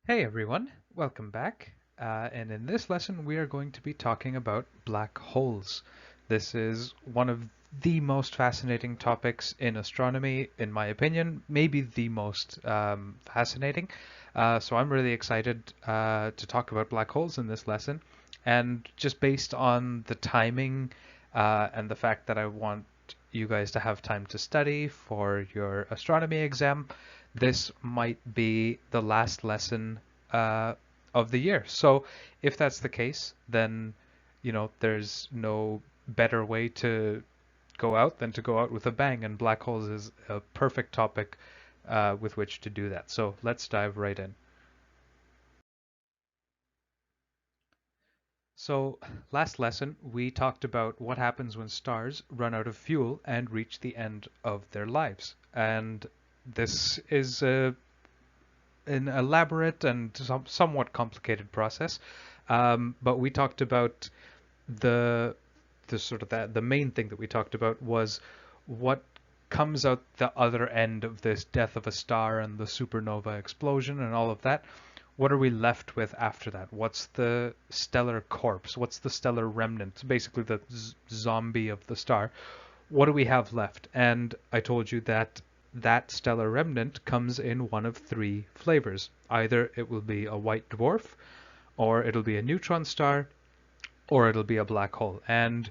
Hey everyone, welcome back. And in this lesson, we are going to be talking about black holes. This is one of the most fascinating topics in astronomy, in my opinion, maybe the most fascinating. So I'm really excited to talk about black holes in this lesson. And just based on the timing and the fact that I want you guys to have time to study for your astronomy exam, this might be the last lesson uh, of the year. So if that's the case, then there's no better way to go out than to go out with a bang, and black holes is a perfect topic with which to do that. So let's dive right in. So last lesson, we talked about what happens when stars run out of fuel and reach the end of their lives. And this is an elaborate and somewhat complicated process. But we talked about the the main thing that we talked about was what comes out the other end of this death of a star and the supernova explosion and all of that. What are we left with after that? What's the stellar corpse? What's the stellar remnant? Basically, the zombie of the star. What do we have left? And I told you that that stellar remnant comes in one of three flavors. Either it will be a white dwarf, or it'll be a neutron star, or it'll be a black hole. And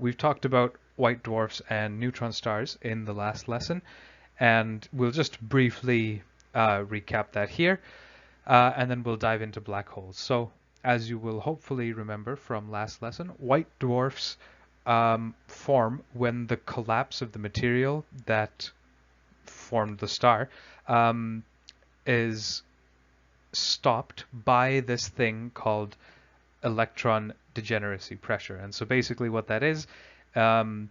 we've talked about white dwarfs and neutron stars in the last lesson, and we'll just briefly recap that here, and then we'll dive into black holes. So, as you will hopefully remember from last lesson, white dwarfs form when the collapse of the material that formed the star um, is stopped by this thing called electron degeneracy pressure. And so basically what that um,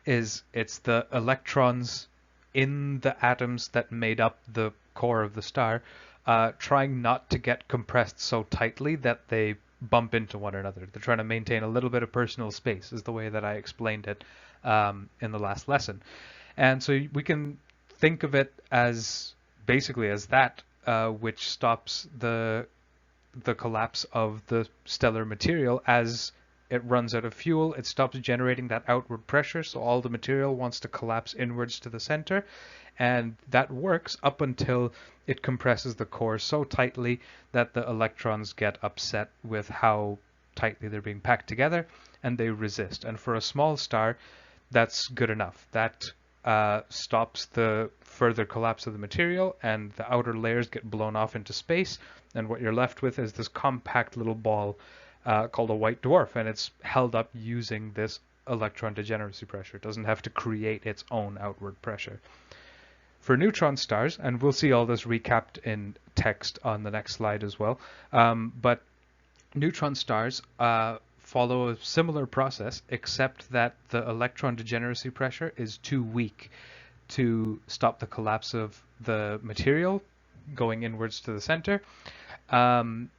is it's the electrons in the atoms that made up the core of the star trying not to get compressed so tightly that they bump into one another. They're trying to maintain a little bit of personal space, is the way that I explained it in the last lesson. And so we can think of it as basically as that, which stops the collapse of the stellar material as it runs out of fuel. It stops generating that outward pressure, so all the material wants to collapse inwards to the center, and that works up until it compresses the core so tightly that the electrons get upset with how tightly they're being packed together, and they resist. And for a small star, that's good enough. That stops the further collapse of the material, and the outer layers get blown off into space, and what you're left with is this compact little ball called a white dwarf, and it's held up using this electron degeneracy pressure. It doesn't have to create its own outward pressure. For neutron stars, and we'll see all this recapped in text on the next slide as well, but neutron stars follow a similar process, except that the electron degeneracy pressure is too weak to stop the collapse of the material going inwards to the center. Um,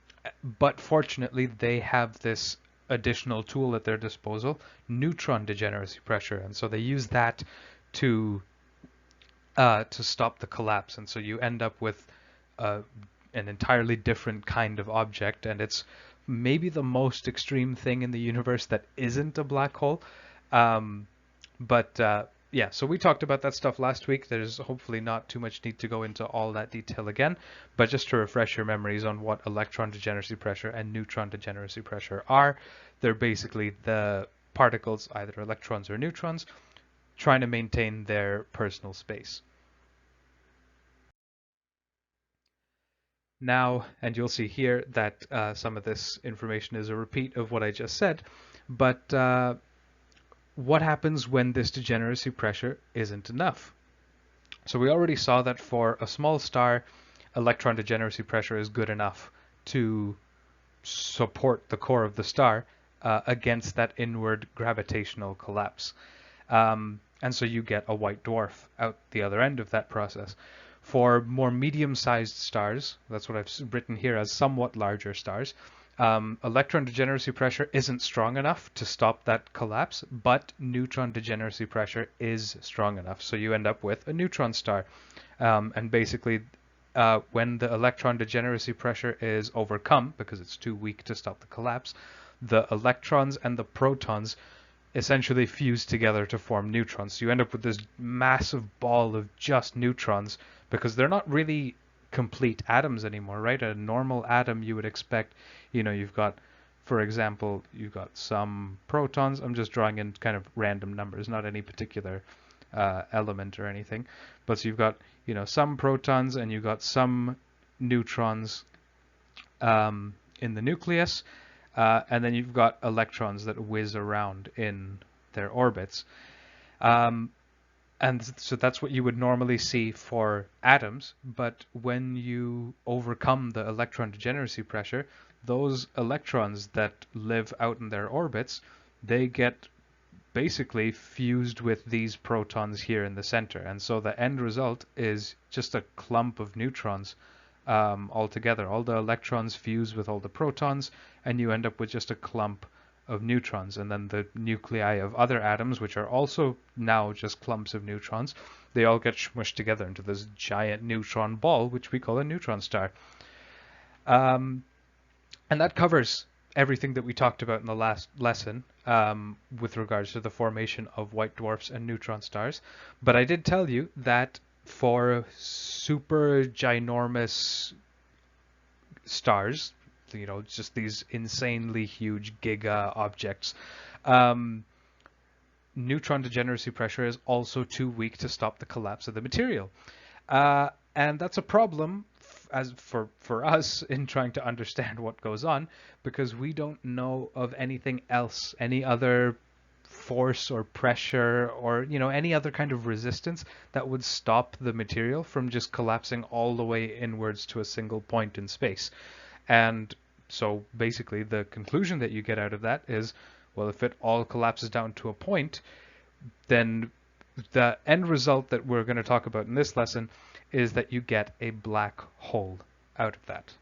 but fortunately, they have this additional tool at their disposal, neutron degeneracy pressure, and so they use that to stop the collapse. And so you end up with uh, an entirely different kind of object, and it's maybe the most extreme thing in the universe that isn't a black hole. Um, but yeah, so we talked about that stuff last week. There's hopefully not too much need to go into all that detail again, but just to refresh your memories on what electron degeneracy pressure and neutron degeneracy pressure are, they're basically the particles, either electrons or neutrons, trying to maintain their personal space. Now, and you'll see here that some of this information is a repeat of what I just said, but what happens when this degeneracy pressure isn't enough? So we already saw that for a small star, electron degeneracy pressure is good enough to support the core of the star against that inward gravitational collapse. And so you get a white dwarf out the other end of that process. For more medium-sized stars, that's what I've written here as somewhat larger stars, electron degeneracy pressure isn't strong enough to stop that collapse, but neutron degeneracy pressure is strong enough. So you end up with a neutron star. And basically, when the electron degeneracy pressure is overcome, because it's too weak to stop the collapse, the electrons and the protons essentially fuse together to form neutrons. So you end up with this massive ball of just neutrons, because they're not really complete atoms anymore, right? A normal atom, you would expect, you've got, for example, you've got some protons. I'm just drawing in kind of random numbers, not any particular element or anything. But so you've got, some protons and you've got some neutrons in the nucleus, and then you've got electrons that whiz around in their orbits. And so that's what you would normally see for atoms, but when you overcome the electron degeneracy pressure, those electrons that live out in their orbits, they get basically fused with these protons here in the center. And so the end result is just a clump of neutrons altogether. All the electrons fuse with all the protons, and you end up with just a clump of neutrons. And then the nuclei of other atoms, which are also now just clumps of neutrons, they all get smushed together into this giant neutron ball, which we call a neutron star. And that covers everything that we talked about in the last lesson with regards to the formation of white dwarfs and neutron stars. But I did tell you that for super ginormous stars, just these insanely huge giga objects, neutron degeneracy pressure is also too weak to stop the collapse of the material. And that's a problem as for us in trying to understand what goes on, because we don't know of anything else, any other force or pressure or any other kind of resistance that would stop the material from just collapsing all the way inwards to a single point in space. And so basically the conclusion that you get out of that is, well, if it all collapses down to a point, then the end result that we're going to talk about in this lesson is that you get a black hole out of that.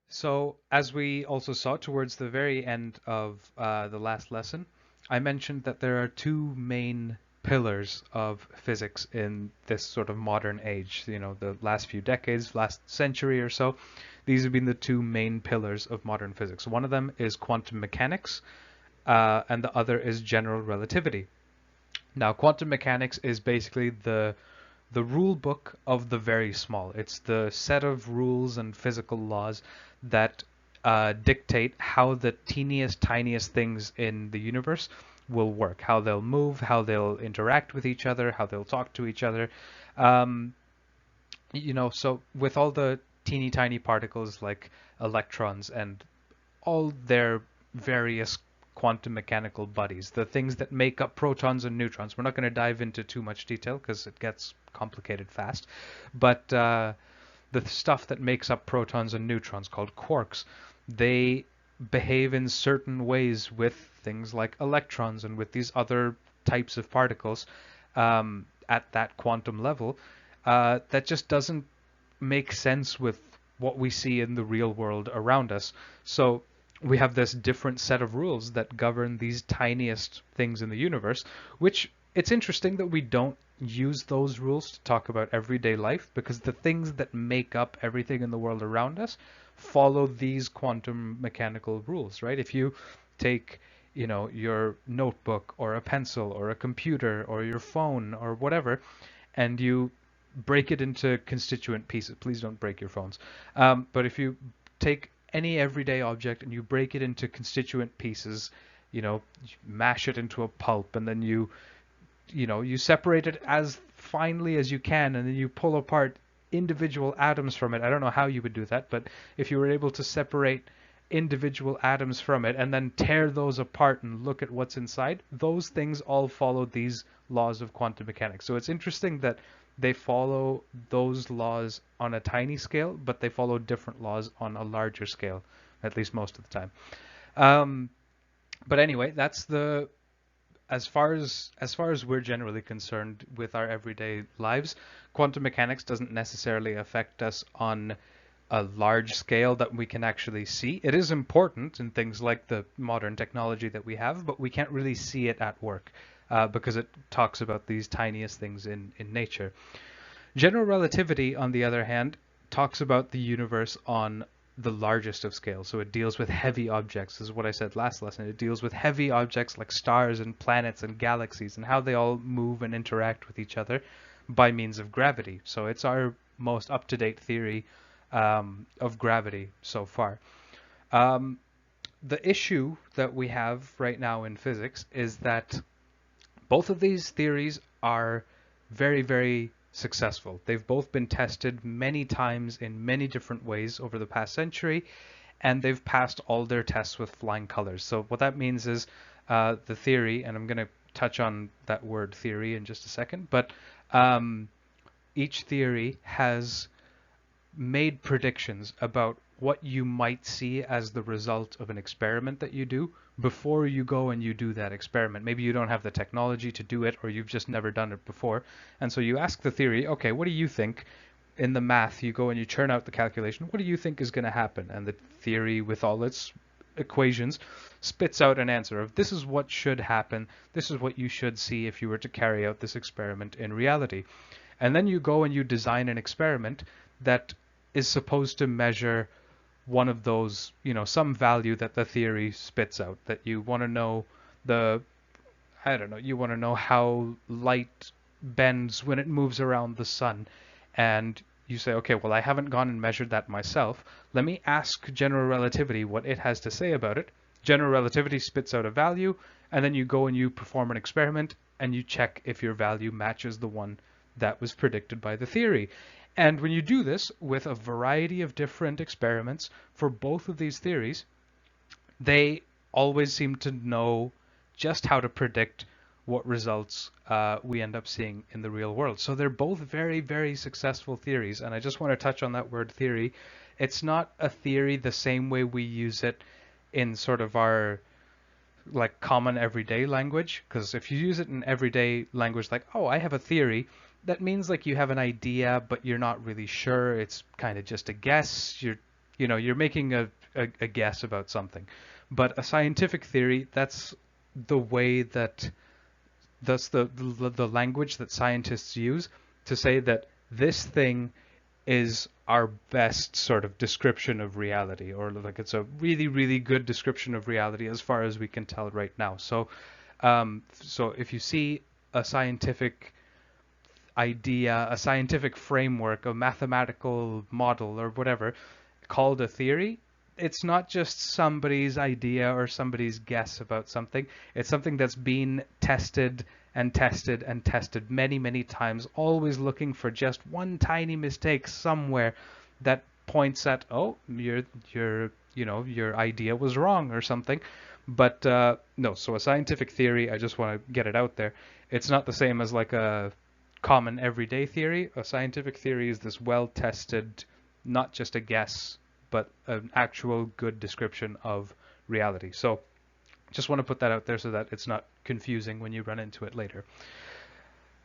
So as we also saw towards the very end of the last lesson, I mentioned that there are two main pillars of physics in this sort of modern age. The last few decades, last century or so, these have been the two main pillars of modern physics. One of them is quantum mechanics, and the other is general relativity. Now, quantum mechanics is basically the rule book of the very small. It's the set of rules and physical laws that dictate how the teeniest, tiniest things in the universe will work, how they'll move, how they'll interact with each other, how they'll talk to each other. So with all the teeny tiny particles like electrons and all their various quantum mechanical buddies, the things that make up protons and neutrons. We're not going to dive into too much detail because it gets complicated fast. But the stuff that makes up protons and neutrons, called quarks, they behave in certain ways with things like electrons and with these other types of particles at that quantum level that just doesn't make sense with what we see in the real world around us. So we have this different set of rules that govern these tiniest things in the universe, which it's interesting that we don't use those rules to talk about everyday life, because the things that make up everything in the world around us follow these quantum mechanical rules, right? If you take, your notebook or a pencil or a computer or your phone or whatever, and you break it into constituent pieces, please don't break your phones. But if you take any everyday object and you break it into constituent pieces, you mash it into a pulp, and then you separate it as finely as you can, and then you pull apart individual atoms from it. I don't know how you would do that, but if you were able to separate individual atoms from it and then tear those apart and look at what's inside, those things all follow these laws of quantum mechanics. So it's interesting that they follow those laws on a tiny scale, but they follow different laws on a larger scale, at least most of the time. But anyway, that's as far as we're generally concerned with our everyday lives, quantum mechanics doesn't necessarily affect us on a large scale that we can actually see. It is important in things like the modern technology that we have, but we can't really see it at work. because it talks about these tiniest things in nature. General relativity, on the other hand, talks about the universe on the largest of scales. So it deals with heavy objects. This is what I said last lesson. It deals with heavy objects like stars and planets and galaxies and how they all move and interact with each other by means of gravity. So it's our most up-to-date theory of gravity so far. The issue that we have right now in physics is that both of these theories are very, very successful. They've both been tested many times in many different ways over the past century, and they've passed all their tests with flying colors. So what that means is the theory, and I'm going to touch on that word theory in just a second, but each theory has made predictions about what you might see as the result of an experiment that you do before you go and you do that experiment. Maybe you don't have the technology to do it, or you've just never done it before. And so you ask the theory, okay, what do you think? In the math, you go and you churn out the calculation. What do you think is going to happen? And the theory, with all its equations, spits out an answer of this is what should happen. This is what you should see if you were to carry out this experiment in reality. And then you go and you design an experiment that is supposed to measure one of those, some value that the theory spits out, that you want to know you want to know how light bends when it moves around the sun. And you say, okay, well, I haven't gone and measured that myself. Let me ask general relativity what it has to say about it. General relativity spits out a value, and then you go and you perform an experiment and you check if your value matches the one that was predicted by the theory. And when you do this with a variety of different experiments for both of these theories, they always seem to know just how to predict what results we end up seeing in the real world. So they're both very, very successful theories. And I just want to touch on that word theory. It's not a theory the same way we use it in sort of our like common everyday language, because if you use it in everyday language like, oh, I have a theory, that means like you have an idea but you're not really sure. It's kind of just a guess. You're making a guess about something. But a scientific theory, that's the way that's the language that scientists use to say that this thing is our best sort of description of reality, or like it's a really, really good description of reality as far as we can tell right now. So if you see a scientific idea, a scientific framework, a mathematical model or whatever called a theory, it's not just somebody's idea or somebody's guess about something. It's something that's been tested and tested and tested many, many times, always looking for just one tiny mistake somewhere that points at, oh, your idea was wrong or something. But no, so a scientific theory, I just want to get it out there. It's not the same as like a common everyday theory. A scientific theory is this well-tested, not just a guess, but an actual good description of reality. So just want to put that out there so that it's not confusing when you run into it later.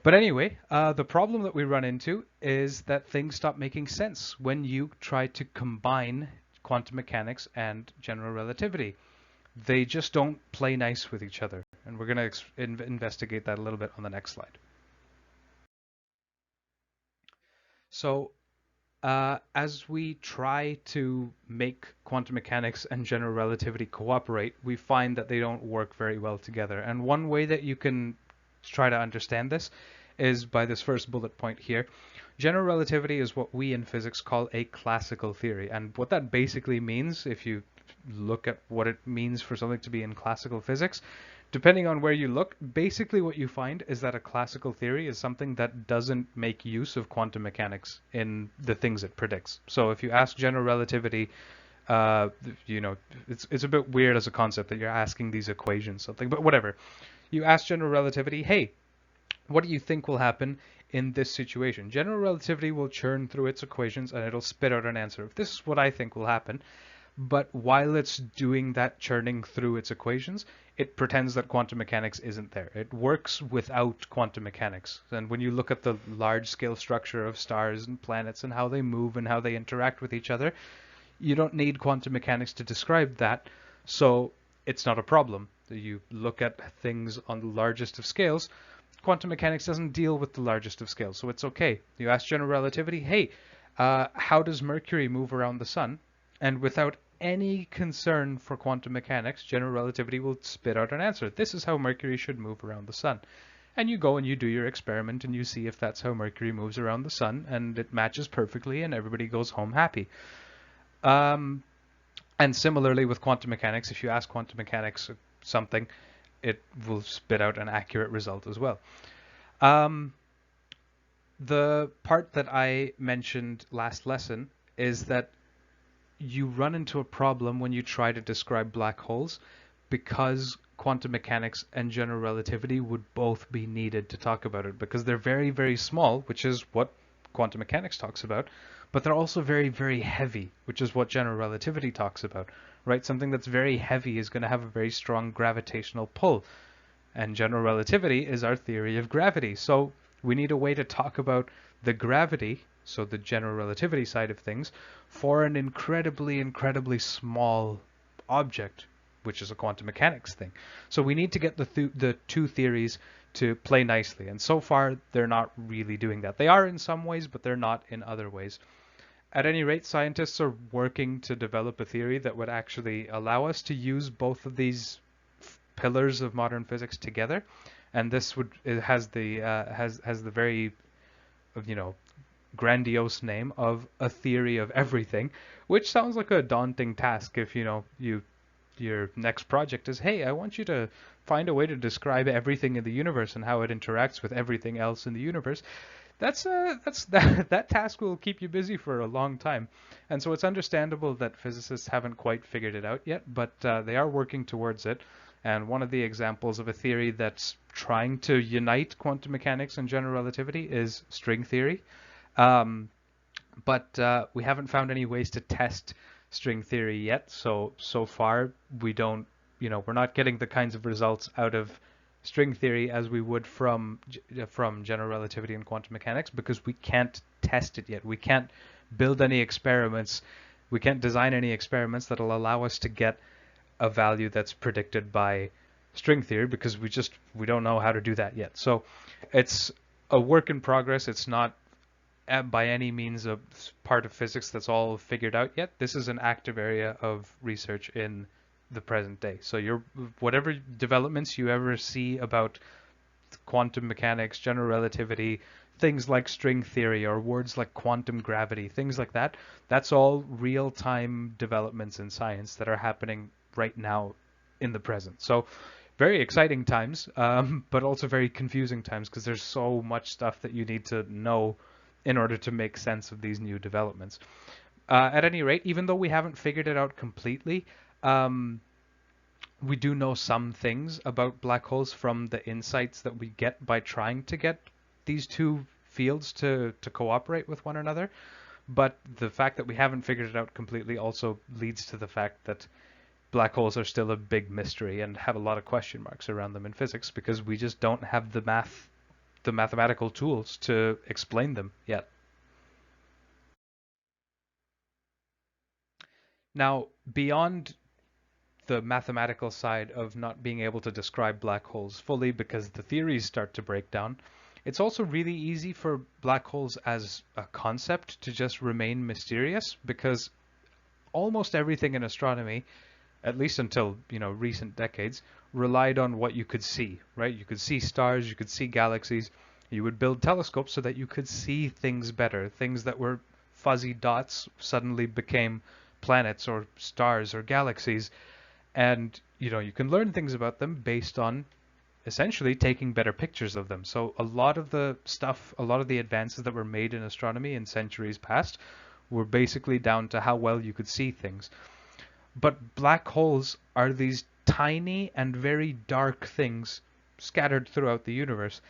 But anyway, the problem that we run into is that things stop making sense when you try to combine quantum mechanics and general relativity. They just don't play nice with each other. And we're going to investigate that a little bit on the next slide. So as we try to make quantum mechanics and general relativity cooperate, we find that they don't work very well together. And one way that you can try to understand this is by this first bullet point here. General relativity is what we in physics call a classical theory. And what that basically means, if you look at what it means for something to be in classical physics, depending on where you look, basically what you find is that a classical theory is something that doesn't make use of quantum mechanics in the things it predicts. So if you ask general relativity, it's a bit weird as a concept that you're asking these equations something, but whatever. You ask general relativity, hey, what do you think will happen in this situation? General relativity will churn through its equations and it'll spit out an answer. This is what I think will happen. But while it's doing that churning through its equations, it pretends that quantum mechanics isn't there. It works without quantum mechanics. And when you look at the large-scale structure of stars and planets and how they move and how they interact with each other, you don't need quantum mechanics to describe that. So it's not a problem. You look at things on the largest of scales. Quantum mechanics doesn't deal with the largest of scales, so it's okay. You ask general relativity, hey, how does Mercury move around the sun? And without any concern for quantum mechanics, general relativity will spit out an answer. This is how Mercury should move around the sun. And you go and you do your experiment and you see if that's how Mercury moves around the sun, and it matches perfectly and everybody goes home happy. Um, and similarly with quantum mechanics, if you ask quantum mechanics something, it will spit out an accurate result as well. Um, the part that I mentioned last lesson is that you run into a problem when you try to describe black holes because quantum mechanics and general relativity would both be needed to talk about it because they're very, very small, which is what quantum mechanics talks about, but they're also very, very heavy, which is what general relativity talks about, right? Something that's very heavy is going to have a very strong gravitational pull, and general relativity is our theory of gravity. So we need a way to talk about the gravity, so the general relativity side of things, for an incredibly, incredibly small object, which is a quantum mechanics thing. So we need to get the two theories to play nicely. And so far, they're not really doing that. They are in some ways, but they're not in other ways. At any rate, scientists are working to develop a theory that would actually allow us to use both of these pillars of modern physics together. And this would it has the very grandiose name of a theory of everything, which sounds like a daunting task if your next project is, hey, I want you to find a way to describe everything in the universe and how it interacts with everything else in the universe. That task will keep you busy for a long time, and so it's understandable that physicists haven't quite figured it out yet, but they are working towards it. And one of the examples of a theory that's trying to unite quantum mechanics and general relativity is string theory. But we haven't found any ways to test string theory yet. So far we're not getting the kinds of results out of string theory as we would from general relativity and quantum mechanics because we can't test it yet. We can't build any experiments. We can't design any experiments that'll allow us to get a value that's predicted by string theory because we don't know how to do that yet. So it's a work in progress. It's not by any means a part of physics that's all figured out yet. This is an active area of research in the present day. So whatever developments you ever see about quantum mechanics, general relativity, things like string theory or words like quantum gravity, things like that, that's all real-time developments in science that are happening right now in the present. So very exciting times, but also very confusing times because there's so much stuff that you need to know in order to make sense of these new developments. At any rate, even though we haven't figured it out completely, we do know some things about black holes from the insights that we get by trying to get these two fields to cooperate with one another. But the fact that we haven't figured it out completely also leads to the fact that black holes are still a big mystery and have a lot of question marks around them in physics because we just don't have the mathematical tools to explain them yet. Now, beyond the mathematical side of not being able to describe black holes fully because the theories start to break down, it's also really easy for black holes as a concept to just remain mysterious because almost everything in astronomy, at least until recent decades, relied on what you could see, right? You could see stars, you could see galaxies, you would build telescopes so that you could see things better. Things that were fuzzy dots suddenly became planets or stars or galaxies, and you can learn things about them based on essentially taking better pictures of them. So a lot of the advances that were made in astronomy in centuries past were basically down to how well you could see things. But black holes are these tiny and very dark things scattered throughout the universe.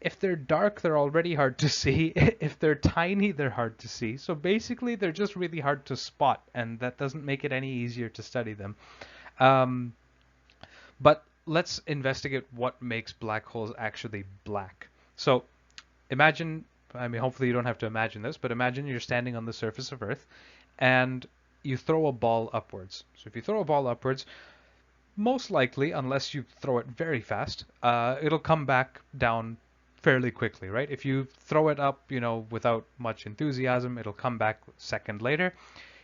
If they're dark, they're already hard to see. If they're tiny, they're hard to see. So basically, they're just really hard to spot, and that doesn't make it any easier to study them. Um, but let's investigate what makes black holes actually black. So hopefully you don't have to imagine this, but imagine you're standing on the surface of Earth and you throw a ball upwards. So if you throw a ball upwards, Most likely, unless you throw it very fast, it'll come back down fairly quickly, right? If you throw it up, without much enthusiasm, it'll come back a second later.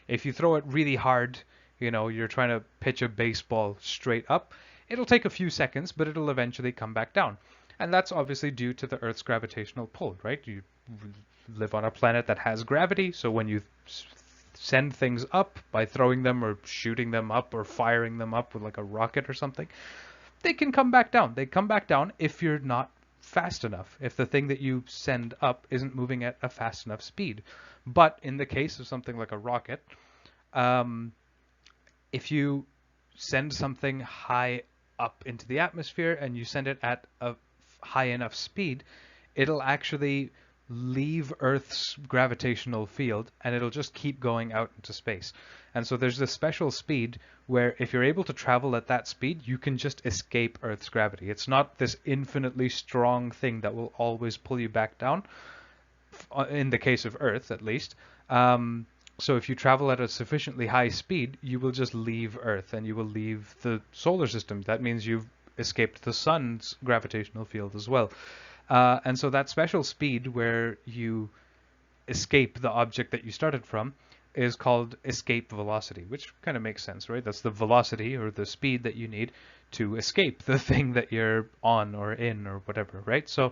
If you throw it really hard, you're trying to pitch a baseball straight up, it'll take a few seconds, but it'll eventually come back down. And that's obviously due to the Earth's gravitational pull, right? You live on a planet that has gravity, so when you send things up by throwing them or shooting them up or firing them up with like a rocket or something, they can come back down. They come back down if you're not fast enough, if the thing that you send up isn't moving at a fast enough speed. But in the case of something like a rocket, if you send something high up into the atmosphere and you send it at a high enough speed, it'll actually leave Earth's gravitational field and it'll just keep going out into space. And so there's this special speed where if you're able to travel at that speed, you can just escape Earth's gravity. It's not this infinitely strong thing that will always pull you back down, in the case of Earth at least. So if you travel at a sufficiently high speed, you will just leave Earth and you will leave the solar system. That means you've escaped the sun's gravitational field as well. And so that special speed where you escape the object that you started from is called escape velocity, which kind of makes sense, right? That's the velocity or the speed that you need to escape the thing that you're on or in or whatever, right? So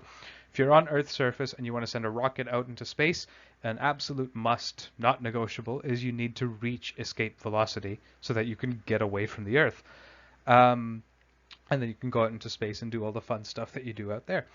if you're on Earth's surface and you want to send a rocket out into space, an absolute must, not negotiable, is you need to reach escape velocity so that you can get away from the Earth. And then you can go out into space and do all the fun stuff that you do out there.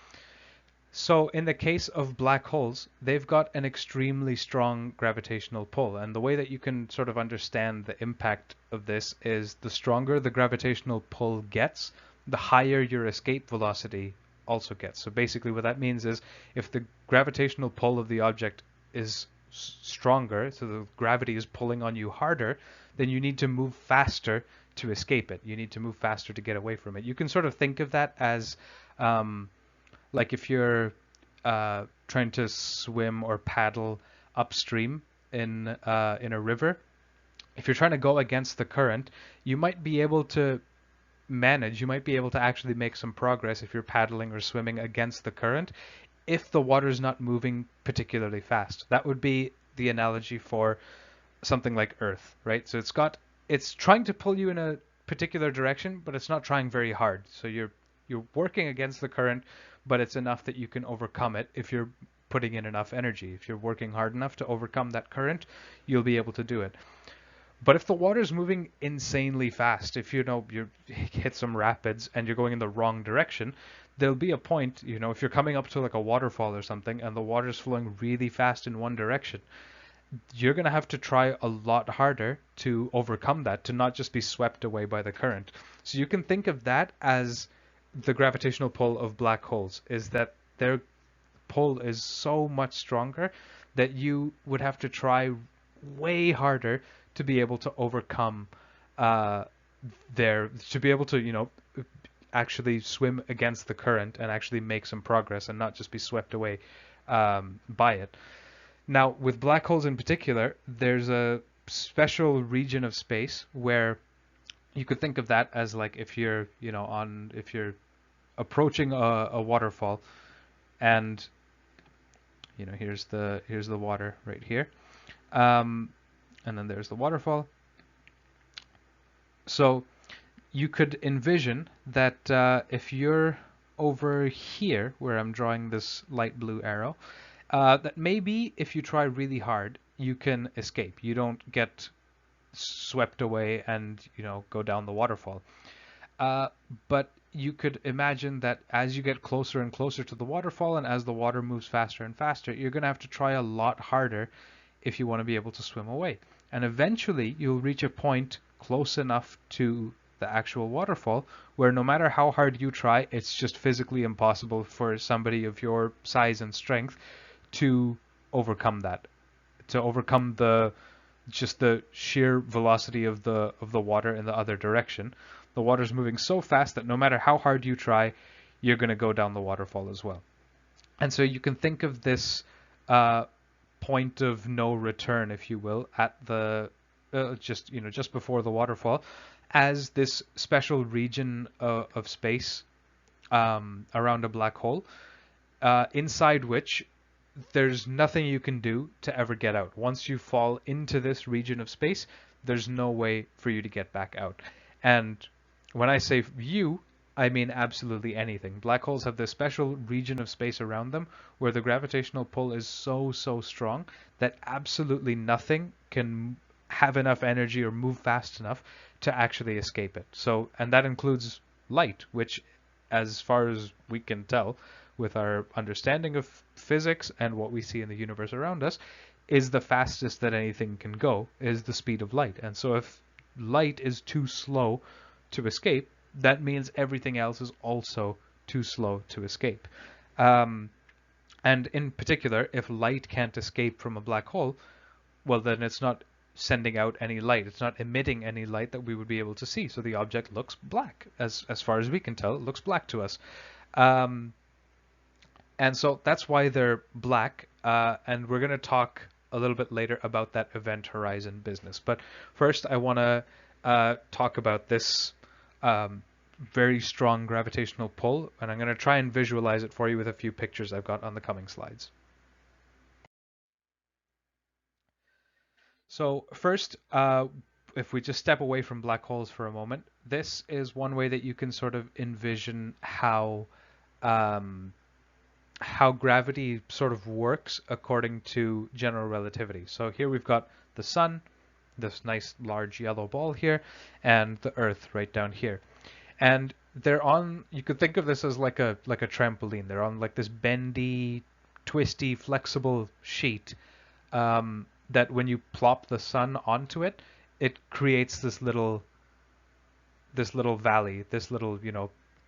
So in the case of black holes, they've got an extremely strong gravitational pull. And the way that you can sort of understand the impact of this is the stronger the gravitational pull gets, the higher your escape velocity also gets. So basically what that means is if the gravitational pull of the object is stronger, so the gravity is pulling on you harder, then you need to move faster to escape it. You need to move faster to get away from it. You can sort of think of that as like if you're trying to swim or paddle upstream in a river, if you're trying to go against the current, you might be able to you might be able to actually make some progress if you're paddling or swimming against the current, if the water's not moving particularly fast. That would be the analogy for something like Earth, right? So it's trying to pull you in a particular direction, but it's not trying very hard. So you're working against the current, but it's enough that you can overcome it if you're putting in enough energy. If you're working hard enough to overcome that current, you'll be able to do it. But if the water's moving insanely fast, if you hit some rapids and you're going in the wrong direction, there'll be a point, if you're coming up to like a waterfall or something and the water's flowing really fast in one direction, you're going to have to try a lot harder to overcome that, to not just be swept away by the current. So you can think of that as the gravitational pull of black holes, is that their pull is so much stronger that you would have to try way harder to be able to overcome to be able to, actually swim against the current and actually make some progress and not just be swept away by it. Now, with black holes in particular, there's a special region of space where you could think of that as like if you're, if you're approaching a waterfall, and here's the water right here, and then there's the waterfall. So you could envision that if you're over here where I'm drawing this light blue arrow, that maybe if you try really hard, you can escape. You don't get swept away and go down the waterfall. But you could imagine that as you get closer and closer to the waterfall and as the water moves faster and faster, you're going to have to try a lot harder if you want to be able to swim away. And eventually you'll reach a point close enough to the actual waterfall where no matter how hard you try, it's just physically impossible for somebody of your size and strength to overcome that, to overcome the sheer velocity of the water in the other direction. The water's moving so fast that no matter how hard you try, you're going to go down the waterfall as well. And so you can think of this point of no return, if you will, at the just before the waterfall, as this special region of space around a black hole, inside which there's nothing you can do to ever get out. Once you fall into this region of space, there's no way for you to get back out. And when I say you, I mean absolutely anything. Black holes have this special region of space around them where the gravitational pull is so, so strong that absolutely nothing can have enough energy or move fast enough to actually escape it. So, and that includes light, which, as far as we can tell, with our understanding of physics and what we see in the universe around us, is the fastest that anything can go, is the speed of light. And so if light is too slow to escape, that means everything else is also too slow to escape. And in particular, if light can't escape from a black hole, well, then it's not sending out any light. It's not emitting any light that we would be able to see. So the object looks black. As far as we can tell, it looks black to us. And so that's why they're black. And we're going to talk a little bit later about that event horizon business. But first, I want to talk about this very strong gravitational pull. And I'm going to try and visualize it for you with a few pictures I've got on the coming slides. So first, if we just step away from black holes for a moment, this is one way that you can sort of envision how gravity sort of works according to general relativity. So here we've got the sun, this nice large yellow ball here, and the Earth right down here. And they're on, you could think of this as like a trampoline. They're on like this bendy, twisty, flexible sheet that when you plop the sun onto it, it creates this little valley, this little,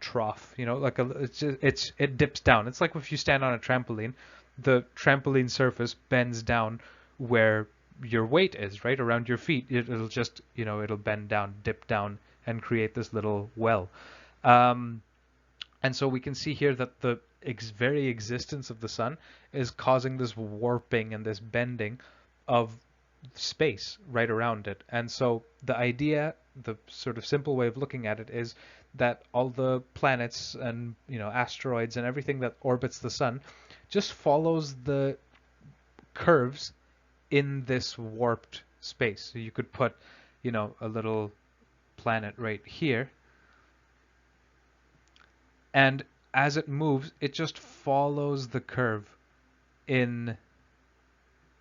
trough, like it dips down. It's like if you stand on a trampoline, the trampoline surface bends down where your weight is, right? Around your feet, it'll just, it'll bend down, dip down, and create this little well. And so we can see here that the very existence of the sun is causing this warping and this bending of space right around it. And so the idea, the sort of simple way of looking at it, is that all the planets and asteroids and everything that orbits the sun just follows the curves in this warped space. So you could put a little planet right here, and as it moves, it just follows the curve in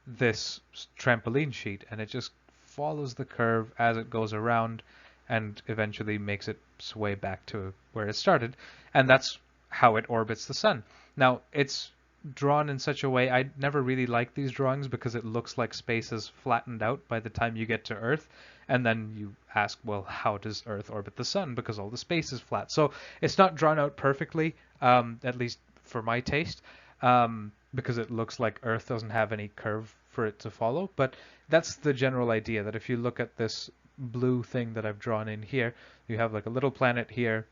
this trampoline sheet, and it just follows the curve as it goes around and eventually makes its way back to where it started. And that's how it orbits the sun. Now, it's drawn in such a way, I never really like these drawings because it looks like space is flattened out by the time you get to Earth. And then you ask, well, how does Earth orbit the sun? Because all the space is flat. So it's not drawn out perfectly, at least for my taste, because it looks like Earth doesn't have any curve for it to follow. But that's the general idea, that if you look at this blue thing that I've drawn in here, you have like a little planet here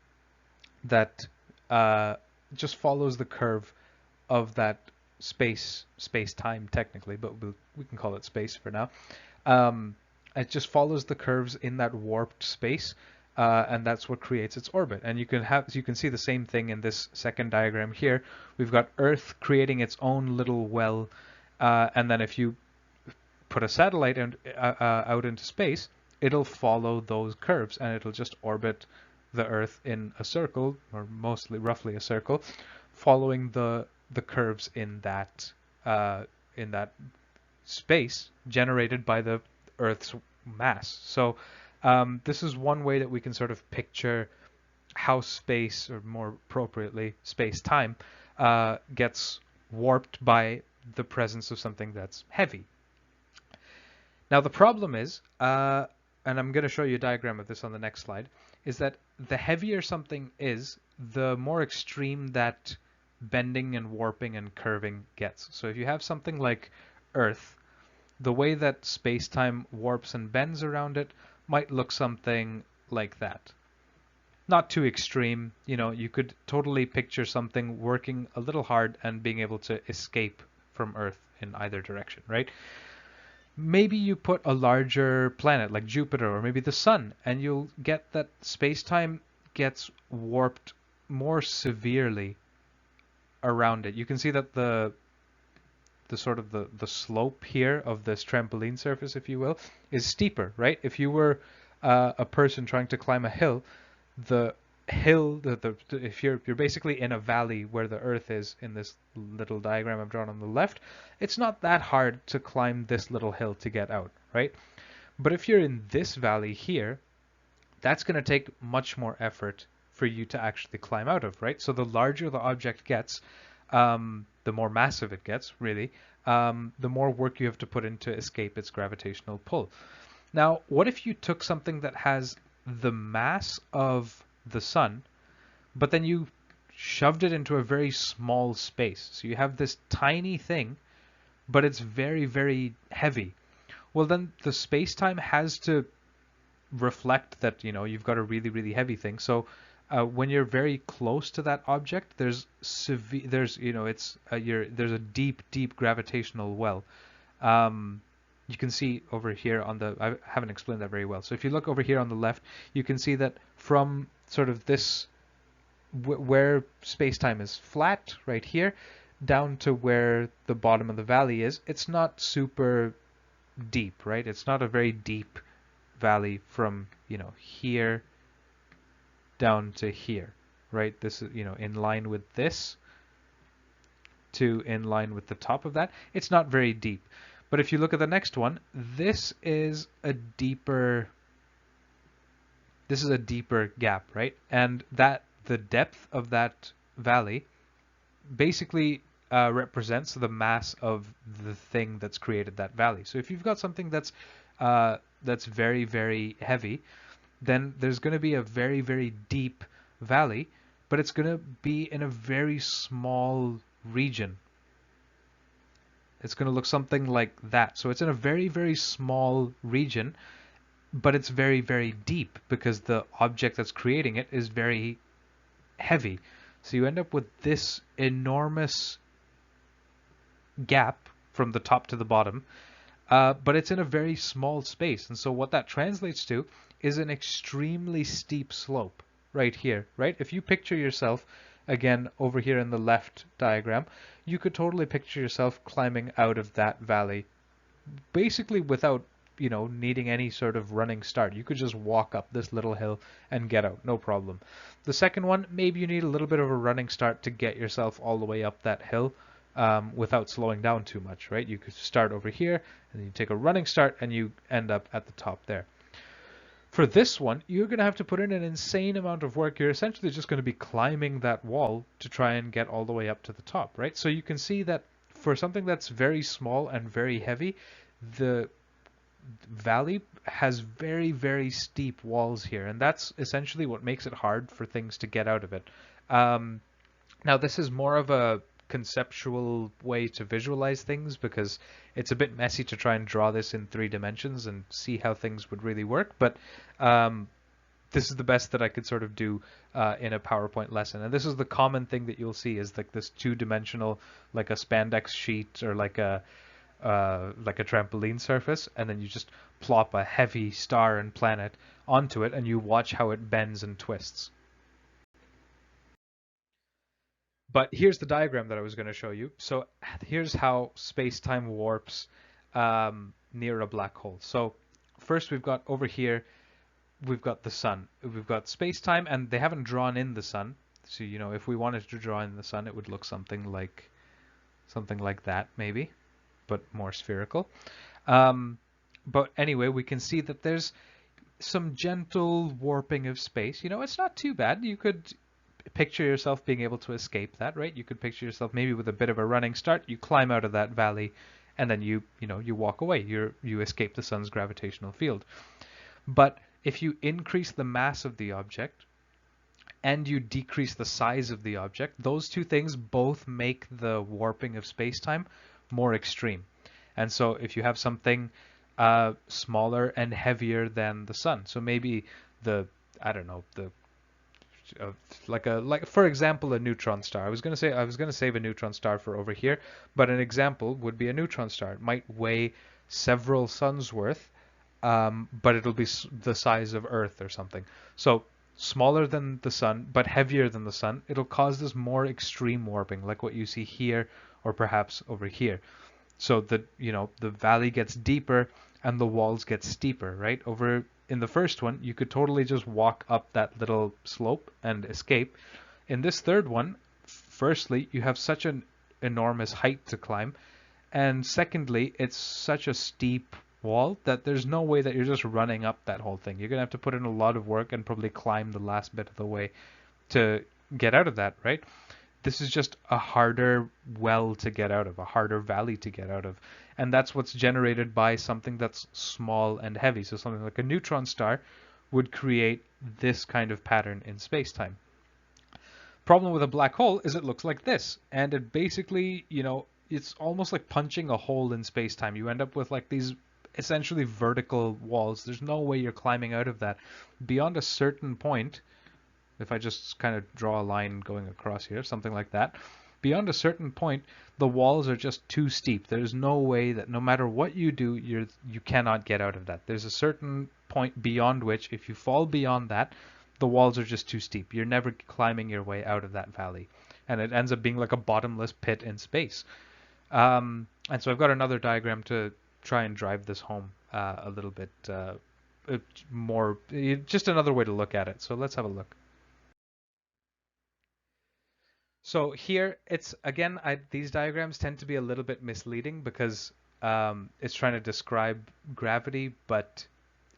that just follows the curve of that space-time technically, but we can call it space for now. It just follows the curves in that warped space, and that's what creates its orbit. And you can see the same thing in this second diagram here. We've got Earth creating its own little well, and then if you put a satellite out into space, it'll follow those curves, and it'll just orbit the Earth in a circle, or mostly roughly a circle, following the curves in that space generated by the Earth's mass. So this is one way that we can sort of picture how space, or more appropriately space-time, gets warped by the presence of something that's heavy. Now the problem is, and I'm going to show you a diagram of this on the next slide, is that the heavier something is, the more extreme that bending and warping and curving gets. So if you have something like Earth, the way that space-time warps and bends around it might look something like that. Not too extreme, you could totally picture something working a little hard and being able to escape from Earth in either direction, right? Maybe you put a larger planet like Jupiter or maybe the sun, and you'll get that space-time gets warped more severely around it. You can see that the sort of the slope here of this trampoline surface, if you will, is steeper, right? If you were a person trying to climb a hill, the hill, if you're basically in a valley where the Earth is in this little diagram I've drawn on the left, it's not that hard to climb this little hill to get out, right? But if you're in this valley here, that's going to take much more effort for you to actually climb out of, right? So the larger the object gets, the more massive it gets, really, the more work you have to put in to escape its gravitational pull. Now, what if you took something that has the mass of the sun, but then you shoved it into a very small space? So you have this tiny thing, but it's very, very heavy. Well, then the space-time has to reflect that, you know, you've got a really, really heavy thing. So when you're very close to that object, there's you know, there's a deep, deep gravitational well. You can see over here on I haven't explained that very well. So if you look over here on the left, you can see that from sort of this, where space-time is flat right here, down to where the bottom of the valley is, it's not super deep, right? It's not a very deep valley from, you know, here down to here, right? This is, you know, in line with this to in line with the top of that. It's not very deep. But if you look at the next one, this is a deeper gap, right? And the depth of that valley basically represents the mass of the thing that's created that valley. So if you've got something that's very, very heavy, then there's going to be a very, very deep valley, but it's going to be in a very small region. It's going to look something like that. So it's in a very, very small region, but it's very, very deep because the object that's creating it is very heavy. So you end up with this enormous gap from the top to the bottom, but it's in a very small space. And so what that translates to is an extremely steep slope right here, right? If you picture yourself, again, over here in the left diagram, you could totally picture yourself climbing out of that valley, basically without, you know, needing any sort of running start. You could just walk up this little hill and get out, no problem. The second one, maybe you need a little bit of a running start to get yourself all the way up that hill without slowing down too much, right? You could start over here and then you take a running start and you end up at the top there. For this one, you're going to have to put in an insane amount of work. You're essentially just going to be climbing that wall to try and get all the way up to the top, right? So you can see that for something that's very small and very heavy, the valley has very, very steep walls here, and that's essentially what makes it hard for things to get out of it. Now, this is more of a conceptual way to visualize things because it's a bit messy to try and draw this in 3 dimensions and see how things would really work, but this is the best that I could sort of do in a PowerPoint lesson. And this is the common thing that you'll see is like this 2-dimensional, like a spandex sheet or like a trampoline surface, and then you just plop a heavy star and planet onto it and you watch how it bends and twists. But here's the diagram that I was going to show you. So here's how space-time warps near a black hole. So first we've got over here, we've got the sun. We've got space-time, and they haven't drawn in the sun. So, you know, if we wanted to draw in the sun, it would look something like that, maybe, but more spherical. But anyway, we can see that there's some gentle warping of space. You know, it's not too bad. You could picture yourself being able to escape that, right? You could picture yourself maybe with a bit of a running start, you climb out of that valley, and then you walk away. You escape the sun's gravitational field. But if you increase the mass of the object and you decrease the size of the object, those two things both make the warping of space-time more extreme. And so if you have something smaller and heavier than the sun, so maybe the like for example a neutron star. I was gonna save a neutron star for over here, but an example would be a neutron star. It might weigh several suns worth, but it'll be the size of Earth or something. So smaller than the sun, but heavier than the sun. It'll cause this more extreme warping, like what you see here or perhaps over here. So the valley gets deeper and the walls get steeper, right? Over in the first one, you could totally just walk up that little slope and escape. In this third one, firstly, you have such an enormous height to climb, and secondly, it's such a steep wall that there's no way that you're just running up that whole thing. You're gonna have to put in a lot of work and probably climb the last bit of the way to get out of that, right? This is just a harder well to get out of, a harder valley to get out of. And that's what's generated by something that's small and heavy. So something like a neutron star would create this kind of pattern in space-time. Problem with a black hole is it looks like this. And it basically, it's almost like punching a hole in space-time. You end up with like these essentially vertical walls. There's no way you're climbing out of that. Beyond a certain point, if I just kind of draw a line going across here, something like that, beyond a certain point, the walls are just too steep. There's no way that no matter what you do, you cannot get out of that. There's a certain point beyond which, if you fall beyond that, the walls are just too steep. You're never climbing your way out of that valley. And it ends up being like a bottomless pit in space. And so I've got another diagram to try and drive this home a little bit more, just another way to look at it. So let's have a look. So here, it's again, these diagrams tend to be a little bit misleading because it's trying to describe gravity, but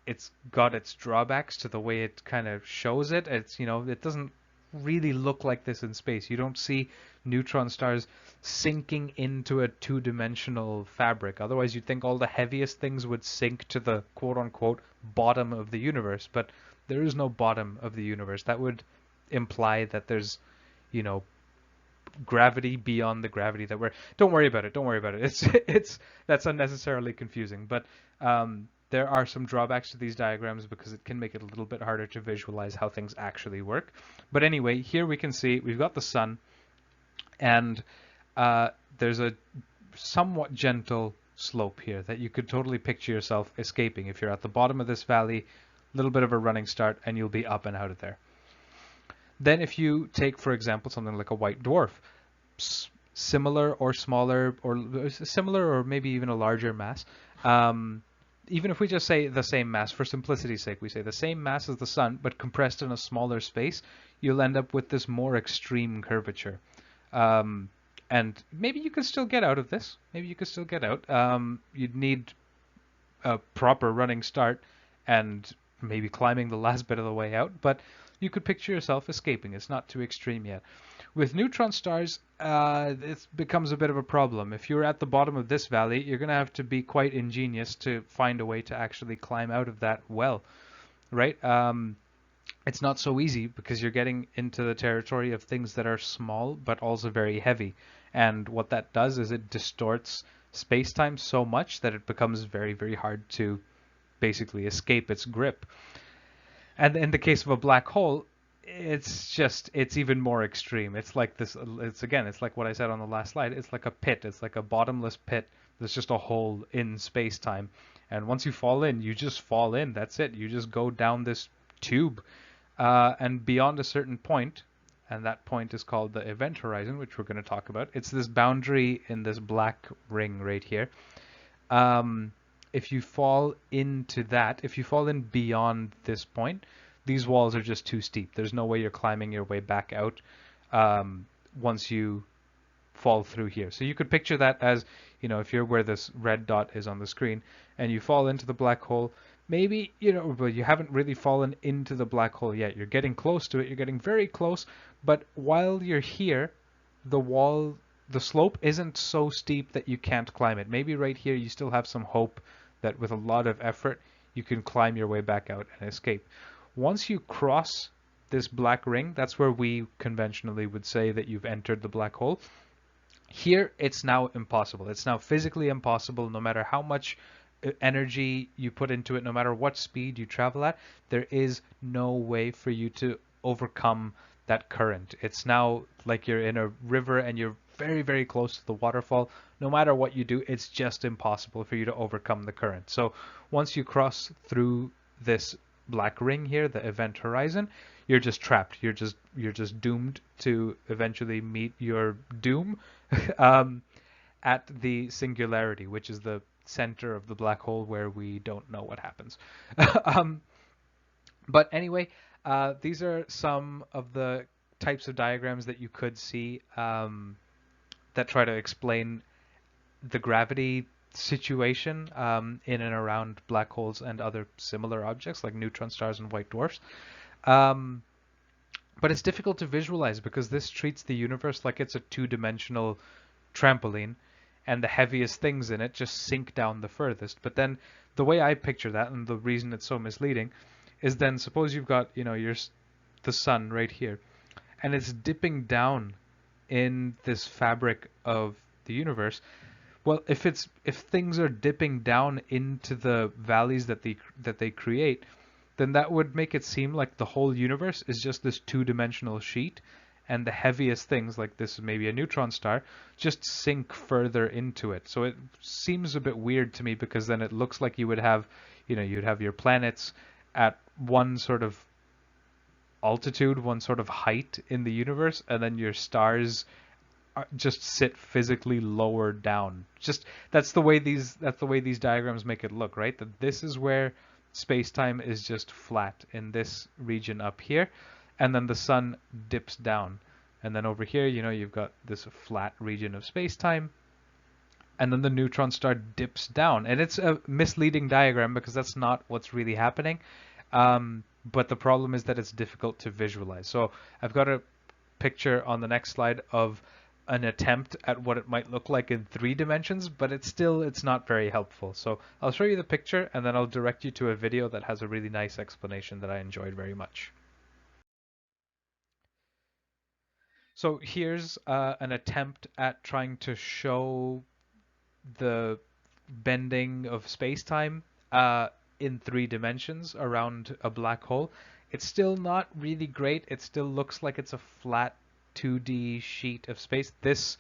it's got its drawbacks to the way it kind of shows it. It doesn't really look like this in space. You don't see neutron stars sinking into a two-dimensional fabric. Otherwise, you'd think all the heaviest things would sink to the quote-unquote bottom of the universe, but there is no bottom of the universe. That would imply that there's, gravity beyond the gravity that we're. Don't worry about it. Don't worry about it. It's that's unnecessarily confusing. But there are some drawbacks to these diagrams because it can make it a little bit harder to visualize how things actually work. But anyway, here we can see we've got the sun, and there's a somewhat gentle slope here that you could totally picture yourself escaping. If you're at the bottom of this valley, a little bit of a running start, and you'll be up and out of there. Then if you take, for example, something like a white dwarf, similar or smaller, or similar or maybe even a larger mass, even if we just say the same mass, for simplicity's sake, we say the same mass as the sun, but compressed in a smaller space, you'll end up with this more extreme curvature. And maybe you could still get out of this. Maybe you could still get out. You'd need a proper running start and maybe climbing the last bit of the way out, but you could picture yourself escaping. It's not too extreme yet. With neutron stars, it becomes a bit of a problem. If you're at the bottom of this valley, you're going to have to be quite ingenious to find a way to actually climb out of that well, right? It's not so easy because you're getting into the territory of things that are small but also very heavy. And what that does is it distorts space-time so much that it becomes very, very hard to basically escape its grip. And in the case of a black hole, it's even more extreme. It's like this, it's like what I said on the last slide. It's like a pit. It's like a bottomless pit. There's just a hole in space-time. And once you fall in, you just fall in. That's it. You just go down this tube. And beyond a certain point, and that point is called the event horizon, which we're going to talk about. It's this boundary in this black ring right here. If you fall into that, if you fall in beyond this point, these walls are just too steep. There's no way you're climbing your way back out once you fall through here. So you could picture that as, if you're where this red dot is on the screen and you fall into the black hole, maybe, but you haven't really fallen into the black hole yet. You're getting close to it. You're getting very close. But while you're here, the slope isn't so steep that you can't climb it. Maybe right here you still have some hope that with a lot of effort you can climb your way back out and escape. Once you cross this black ring, that's where we conventionally would say that you've entered the black hole. Here it's now impossible. It's now physically impossible. No matter how much energy you put into it, no matter what speed you travel at, there is no way for you to overcome that current. It's now like you're in a river and you're very, very close to the waterfall. No matter what you do, it's just impossible for you to overcome the current. So once you cross through this black ring here, the event horizon, you're just trapped. You're just doomed to eventually meet your doom at the singularity, which is the center of the black hole where we don't know what happens. um, but anyway, these are some of the types of diagrams that you could see that try to explain the gravity situation in and around black holes and other similar objects like neutron stars and white dwarfs. Um, but it's difficult to visualize because this treats the universe like it's a two-dimensional trampoline, and the heaviest things in it just sink down the furthest. But then the way I picture that, and the reason it's so misleading, is then suppose you've got, the sun right here, and it's dipping down in this fabric of the universe. Well, if things are dipping down into the valleys that they create, then that would make it seem like the whole universe is just this two-dimensional sheet, and the heaviest things, like this maybe a neutron star, just sink further into it. So it seems a bit weird to me because then it looks like you would have, you'd have your planets at one sort of altitude, one sort of height in the universe, and then your stars just sit physically lower down. Just that's the way these diagrams make it look, right? That this is where space-time is just flat in this region up here, and then the sun dips down. And then over here, you've got this flat region of space-time, and then the neutron star dips down. And it's a misleading diagram because that's not what's really happening. But the problem is that it's difficult to visualize. So I've got a picture on the next slide of an attempt at what it might look like in 3 dimensions, but it's not very helpful. So I'll show you the picture and then I'll direct you to a video that has a really nice explanation that I enjoyed very much. So here's an attempt at trying to show the bending of space-time in 3 dimensions around a black hole. It's still not really great. It still looks like it's a flat 2D sheet of space. This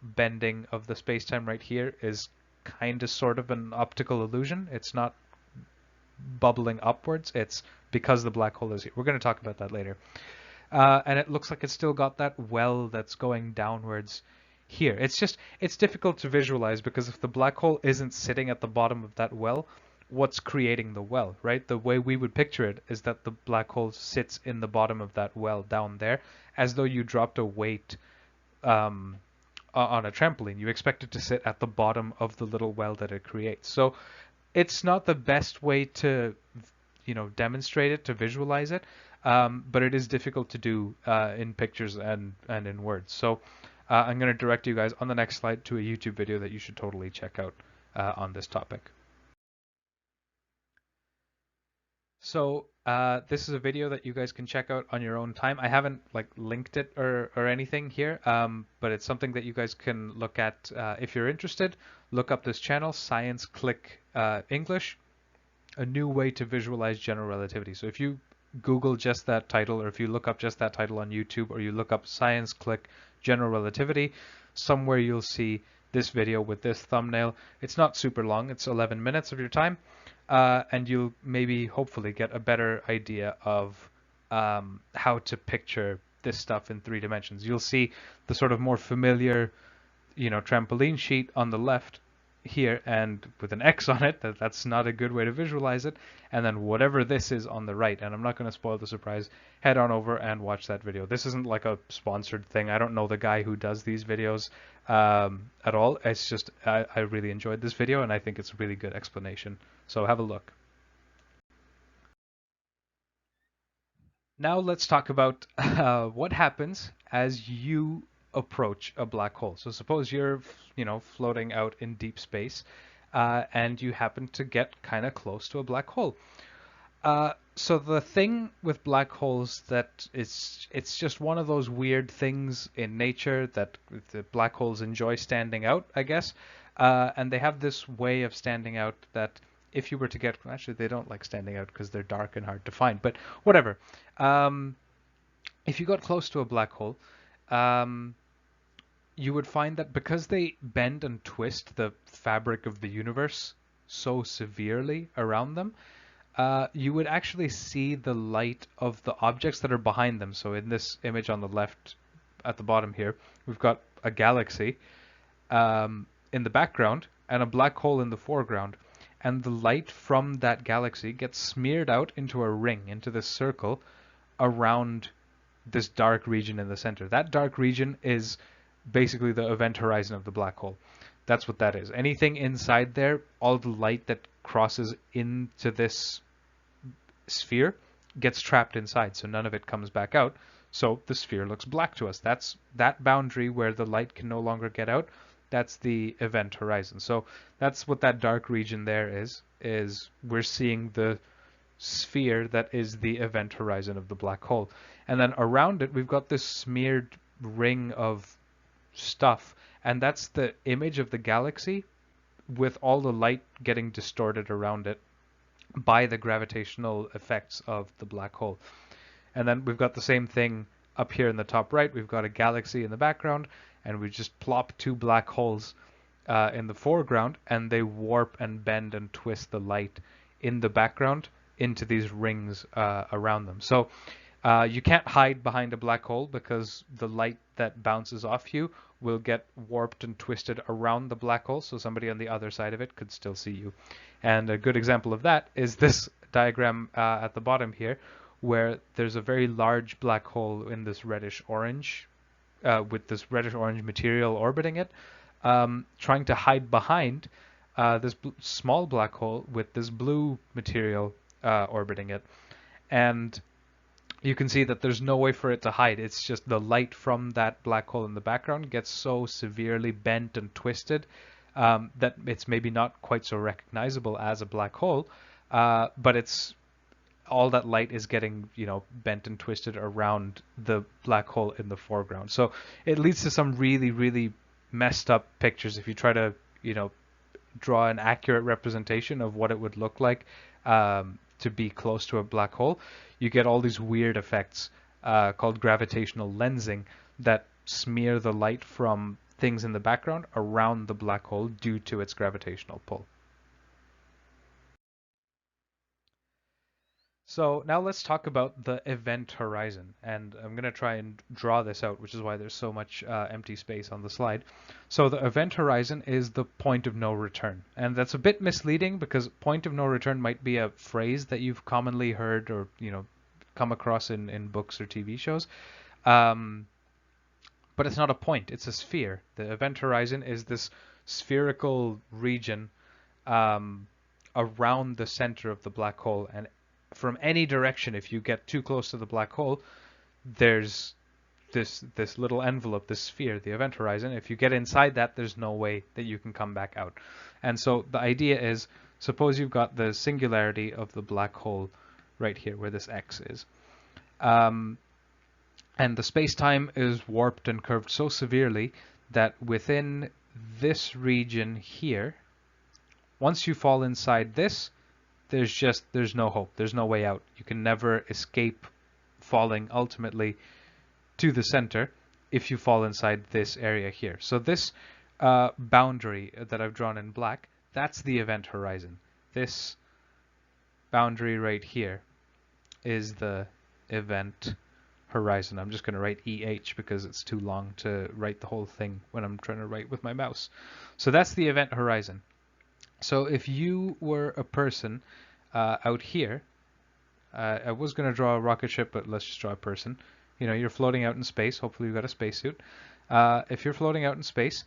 bending of the space-time right here is kind of sort of an optical illusion. It's not bubbling upwards. It's because the black hole is here. We're going to talk about that later. And it looks like it's still got that well that's going downwards here. It's difficult to visualize because if the black hole isn't sitting at the bottom of that well, what's creating the well, right? The way we would picture it is that the black hole sits in the bottom of that well down there, as though you dropped a weight on a trampoline. You expect it to sit at the bottom of the little well that it creates. So it's not the best way to, demonstrate it, to visualize it, but it is difficult to do in pictures and in words. So I'm going to direct you guys on the next slide to a YouTube video that you should totally check out on this topic. So this is a video that you guys can check out on your own time. I haven't linked it or anything here, but it's something that you guys can look at if you're interested. Look up this channel, Science Click English, a new way to visualize general relativity. So if you Google just that title, or if you look up just that title on YouTube, or you look up Science Click General Relativity, somewhere you'll see this video with this thumbnail. It's not super long, it's 11 minutes of your time, and you'll maybe hopefully get a better idea of how to picture this stuff in 3 dimensions. You'll see the sort of more familiar, trampoline sheet on the left here and with an X on it, that's not a good way to visualize it, and then whatever this is on the right. And I'm not going to spoil the surprise. Head on over and watch that video. This isn't like a sponsored thing. I don't know the guy who does these videos at all. It's just I really enjoyed this video and I think it's a really good explanation. So have a look. Now let's talk about what happens as you approach a black hole. So suppose you're, floating out in deep space, and you happen to get kind of close to a black hole. So the thing with black holes that it's just one of those weird things in nature that the black holes enjoy standing out, I guess. And they have this way of standing out that if you were to get, actually they don't like standing out because they're dark and hard to find, but whatever. if you got close to a black hole, um, you would find that because they bend and twist the fabric of the universe so severely around them, you would actually see the light of the objects that are behind them. So in this image on the left at the bottom here, we've got a galaxy in the background and a black hole in the foreground. And the light from that galaxy gets smeared out into a ring, into this circle around this dark region in the center. That dark region is basically the event horizon of the black hole. That's what that is. Anything inside there, all the light that crosses into this sphere gets trapped inside, so none of it comes back out. So the sphere looks black to us. That's that boundary where the light can no longer get out. That's the event horizon. So that's what that dark region there is we're seeing the sphere that is the event horizon of the black hole. And then around it, we've got this smeared ring of stuff, and that's the image of the galaxy with all the light getting distorted around it by the gravitational effects of the black hole. And then we've got the same thing up here in the top right. We've got a galaxy in the background, and we just plop two black holes in the foreground, and they warp and bend and twist the light in the background into these rings around them. So you can't hide behind a black hole because the light that bounces off you will get warped and twisted around the black hole, so somebody on the other side of it could still see you. And a good example of that is this diagram at the bottom here, where there's a very large black hole in this reddish-orange, with this reddish-orange material orbiting it, trying to hide behind this small black hole with this blue material orbiting it. And you can see that there's no way for it to hide. It's just the light from that black hole in the background gets so severely bent and twisted that it's maybe not quite so recognizable as a black hole, but it's all that light is getting, bent and twisted around the black hole in the foreground. So it leads to some really, really messed up pictures if you try to, draw an accurate representation of what it would look like to be close to a black hole. You get all these weird effects called gravitational lensing that smear the light from things in the background around the black hole due to its gravitational pull. So now let's talk about the event horizon, and I'm going to try and draw this out, which is why there's so much empty space on the slide. So the event horizon is the point of no return, and that's a bit misleading because point of no return might be a phrase that you've commonly heard or come across in books or TV shows, but it's not a point, it's a sphere. The event horizon is this spherical region around the center of the black hole, and from any direction, if you get too close to the black hole, there's this little envelope, this sphere, the event horizon. If you get inside that, there's no way that you can come back out. And so the idea is, suppose you've got the singularity of the black hole right here, where this X is. And the space-time is warped and curved so severely that within this region here, once you fall inside this, there's no hope. There's no way out. You can never escape falling ultimately to the center if you fall inside this area here. So this boundary that I've drawn in black, that's the event horizon. This boundary right here is the event horizon. I'm just going to write EH because it's too long to write the whole thing when I'm trying to write with my mouse. So that's the event horizon. So if you were a person out here, I was going to draw a rocket ship, but let's just draw a person. You're floating out in space. Hopefully you've got a spacesuit. If you're floating out in space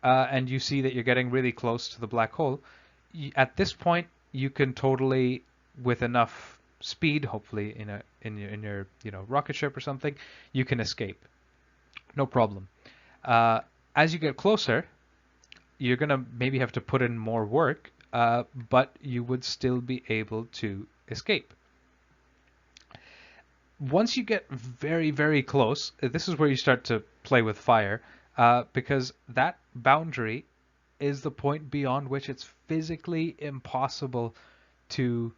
and you see that you're getting really close to the black hole, at this point you can totally, with enough speed, hopefully in your rocket ship or something, you can escape. No problem. As you get closer, you're going to maybe have to put in more work, but you would still be able to escape. Once you get very, very close, this is where you start to play with fire, because that boundary is the point beyond which it's physically impossible to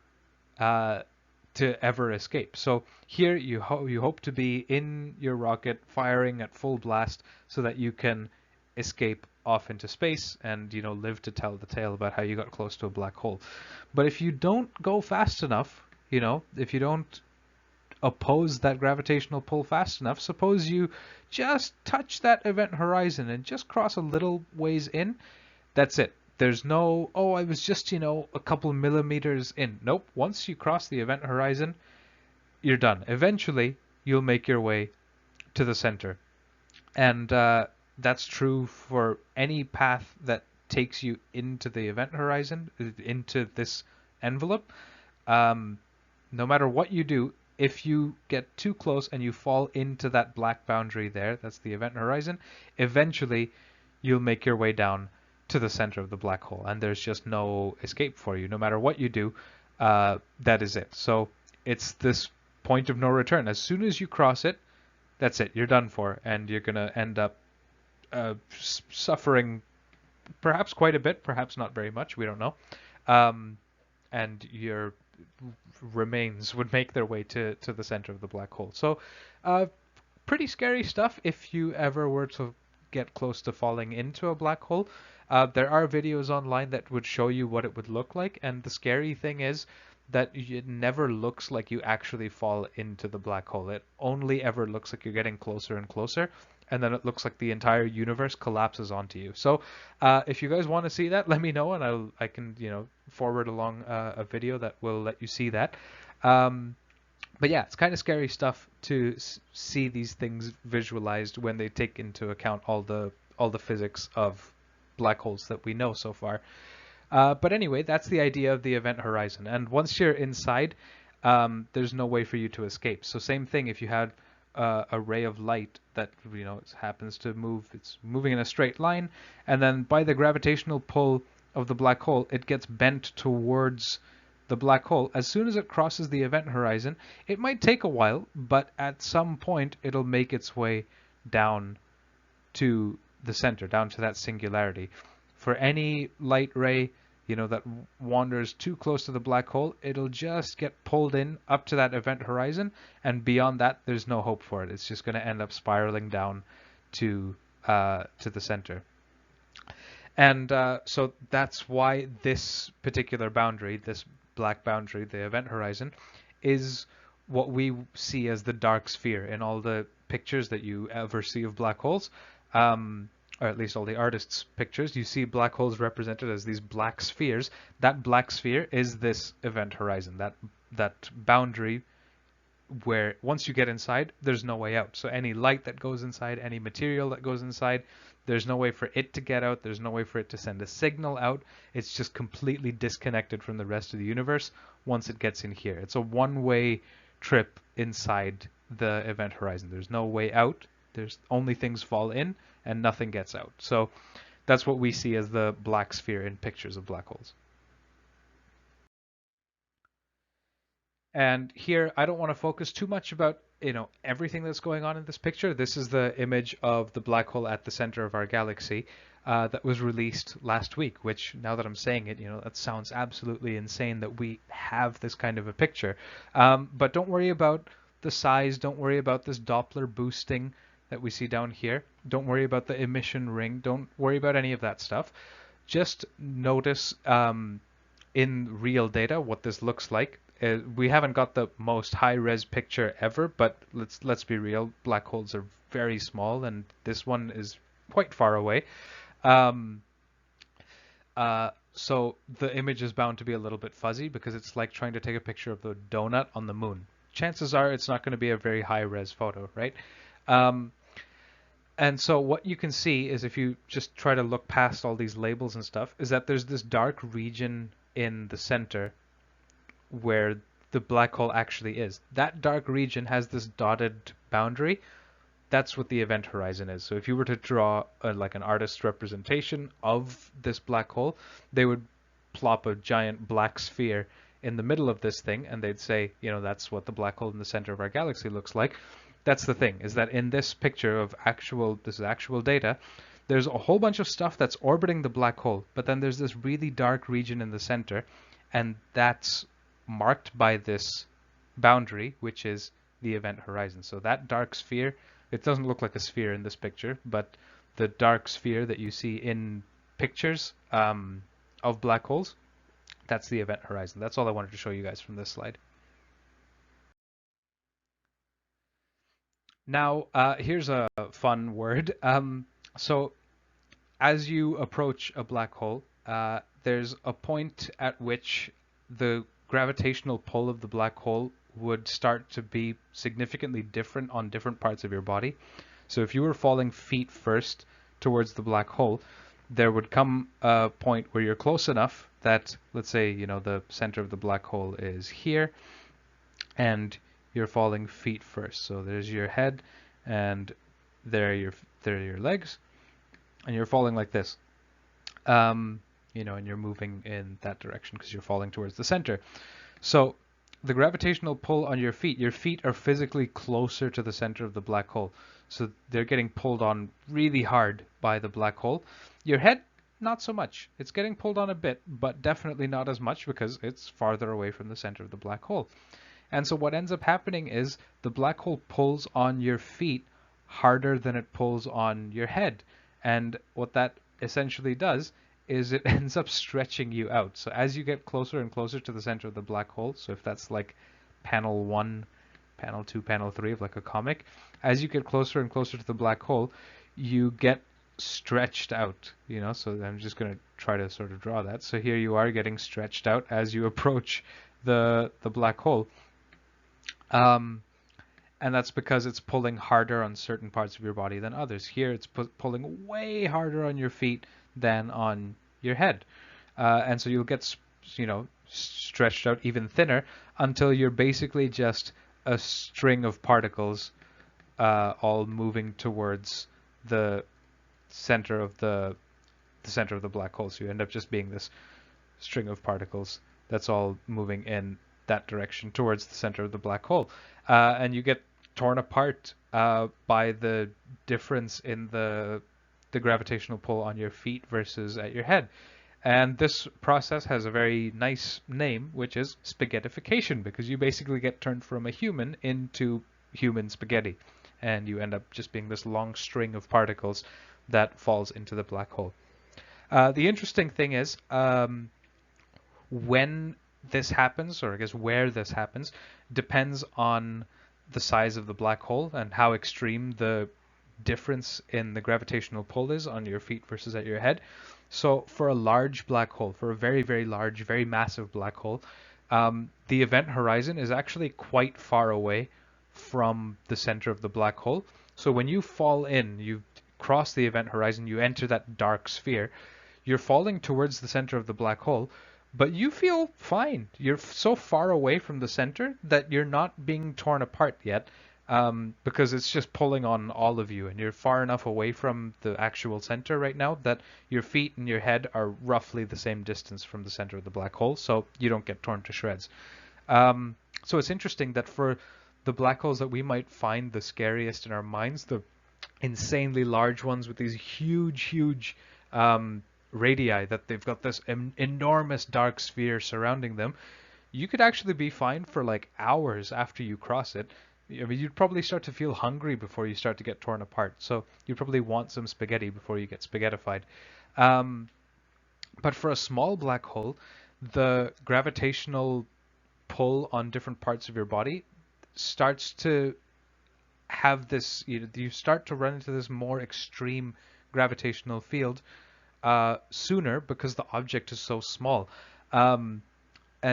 to ever escape. So here you hope to be in your rocket firing at full blast so that you can escape off into space and live to tell the tale about how you got close to a black hole. But if you don't go fast enough, if you don't oppose that gravitational pull fast enough, suppose you just touch that event horizon and just cross a little ways in, that's it. There's no, oh, I was just, a couple millimeters in. Nope. Once you cross the event horizon, you're done. Eventually, you'll make your way to the center. And that's true for any path that takes you into the event horizon, into this envelope. No matter what you do, if you get too close and you fall into that black boundary there, that's the event horizon, eventually you'll make your way down to the center of the black hole, and there's just no escape for you. No matter what you do, that is it. So it's this point of no return. As soon as you cross it, that's it. You're done for, and you're going to end up suffering perhaps quite a bit, perhaps not very much. We don't know. And your remains would make their way to the center of the black hole. So pretty scary stuff if you ever were to get close to falling into a black hole. There are videos online that would show you what it would look like, and the scary thing is that it never looks like you actually fall into the black hole. It only ever looks like you're getting closer and closer, and then it looks like the entire universe collapses onto you. So if you guys want to see that, let me know, and I can forward along a video that will let you see that. But yeah, it's kind of scary stuff to see these things visualized when they take into account all the physics of black holes that we know so far. But anyway, that's the idea of the event horizon. And once you're inside, there's no way for you to escape. So same thing if you had a ray of light that happens to move. It's moving in a straight line, and then by the gravitational pull of the black hole, it gets bent towards the black hole. As soon as it crosses the event horizon, it might take a while, but at some point it'll make its way down to the center, down to that singularity. For any light ray, that wanders too close to the black hole, it'll just get pulled in up to that event horizon, and beyond that, there's no hope for it. It's just going to end up spiraling down to the center. And so that's why this particular boundary, this black boundary, the event horizon, is what we see as the dark sphere in all the pictures that you ever see of black holes. Or at least all the artists' pictures, you see black holes represented as these black spheres. That black sphere is this event horizon, that boundary where once you get inside, there's no way out. So any light that goes inside, any material that goes inside, there's no way for it to get out. There's no way for it to send a signal out. It's just completely disconnected from the rest of the universe once it gets in here. It's a one-way trip inside the event horizon. There's no way out. There's only things fall in and nothing gets out. So that's what we see as the black sphere in pictures of black holes. And here, I don't want to focus too much about everything that's going on in this picture. This is the image of the black hole at the center of our galaxy that was released last week, which now that I'm saying it, that sounds absolutely insane that we have this kind of a picture. But don't worry about the size. Don't worry about this Doppler boosting that we see down here. Don't worry about the emission ring. Don't worry about any of that stuff. Just notice in real data what this looks like. We haven't got the most high-res picture ever, but let's be real. Black holes are very small, and this one is quite far away. So the image is bound to be a little bit fuzzy because it's like trying to take a picture of the donut on the moon. Chances are it's not going to be a very high-res photo, right? And so what you can see is if you just try to look past all these labels and stuff, is that there's this dark region in the center where the black hole actually is. That dark region has this dotted boundary. That's what the event horizon is. So if you were to draw like an artist's representation of this black hole, they would plop a giant black sphere in the middle of this thing, and they'd say, that's what the black hole in the center of our galaxy looks like. That's the thing, is that in this picture of this is actual data, there's a whole bunch of stuff that's orbiting the black hole, but then there's this really dark region in the center, and that's marked by this boundary, which is the event horizon. So that dark sphere, it doesn't look like a sphere in this picture, but the dark sphere that you see in pictures of black holes, that's the event horizon. That's all I wanted to show you guys from this slide. Now, here's a fun word. So as you approach a black hole, there's a point at which the gravitational pull of the black hole would start to be significantly different on different parts of your body. So if you were falling feet first towards the black hole, there would come a point where you're close enough that, let's say, the center of the black hole is here, and you're falling feet first. So there's your head, and there are your legs, and you're falling like this. And you're moving in that direction because you're falling towards the center. So the gravitational pull on your feet are physically closer to the center of the black hole. So they're getting pulled on really hard by the black hole. Your head, not so much. It's getting pulled on a bit, but definitely not as much because it's farther away from the center of the black hole. And so what ends up happening is the black hole pulls on your feet harder than it pulls on your head. And what that essentially does is it ends up stretching you out. So as you get closer and closer to the center of the black hole, so if that's like panel 1, panel 2, panel 3 of like a comic, as you get closer and closer to the black hole, you get stretched out, so I'm just going to try to sort of draw that. So here you are getting stretched out as you approach the black hole. And that's because it's pulling harder on certain parts of your body than others. Here it's pulling way harder on your feet than on your head. And so you'll get, stretched out even thinner until you're basically just a string of particles all moving towards the center of the center of the black hole. So you end up just being this string of particles that's all moving in that direction towards the center of the black hole. And you get torn apart by the difference in the gravitational pull on your feet versus at your head. And this process has a very nice name, which is spaghettification, because you basically get turned from a human into human spaghetti. And you end up just being this long string of particles that falls into the black hole. The interesting thing is, when this happens, or I guess where this happens, depends on the size of the black hole and how extreme the difference in the gravitational pull is on your feet versus at your head. So for a large black hole, for a very, very large, very massive black hole, the event horizon is actually quite far away from the center of the black hole. So when you fall in, you cross the event horizon, you enter that dark sphere, you're falling towards the center of the black hole, but you feel fine. You're so far away from the center that you're not being torn apart yet, because it's just pulling on all of you, and you're far enough away from the actual center right now that your feet and your head are roughly the same distance from the center of the black hole, so you don't get torn to shreds. So it's interesting that for the black holes that we might find the scariest in our minds, the insanely large ones with these huge radii, that they've got this enormous dark sphere surrounding them, you could actually be fine for like hours after you cross it. I mean, you'd probably start to feel hungry before you start to get torn apart. So you probably want some spaghetti before you get spaghettified. But for a small black hole, the gravitational pull on different parts of your body starts to have this, you start to run into this more extreme gravitational field sooner because the object is so small. And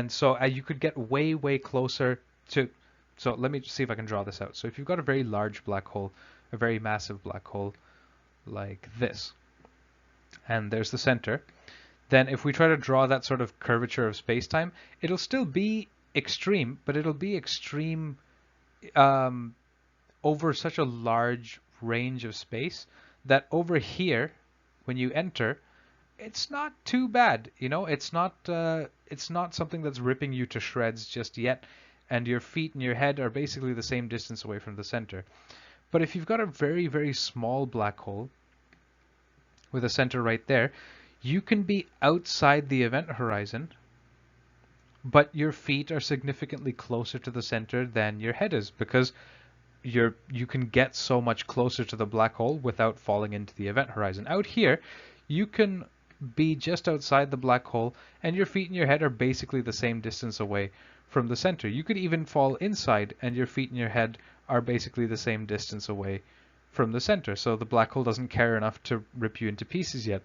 so you could get way closer to, so let me see if I can draw this out. So if you've got a very large black hole, a very massive black hole like this, and there's the center, then if we try to draw that sort of curvature of space-time, it'll still be extreme, but it'll be extreme over such a large range of space that over here, when you enter, it's not too bad. It's not something that's ripping you to shreds just yet, and your feet and your head are basically the same distance away from the center. But if you've got a very small black hole with a center right there, you can be outside the event horizon but your feet are significantly closer to the center than your head is because you can get so much closer to the black hole without falling into the event horizon. Out here, you can be just outside the black hole, and your feet and your head are basically the same distance away from the center. You could even fall inside, and your feet and your head are basically the same distance away from the center. So the black hole doesn't care enough to rip you into pieces yet.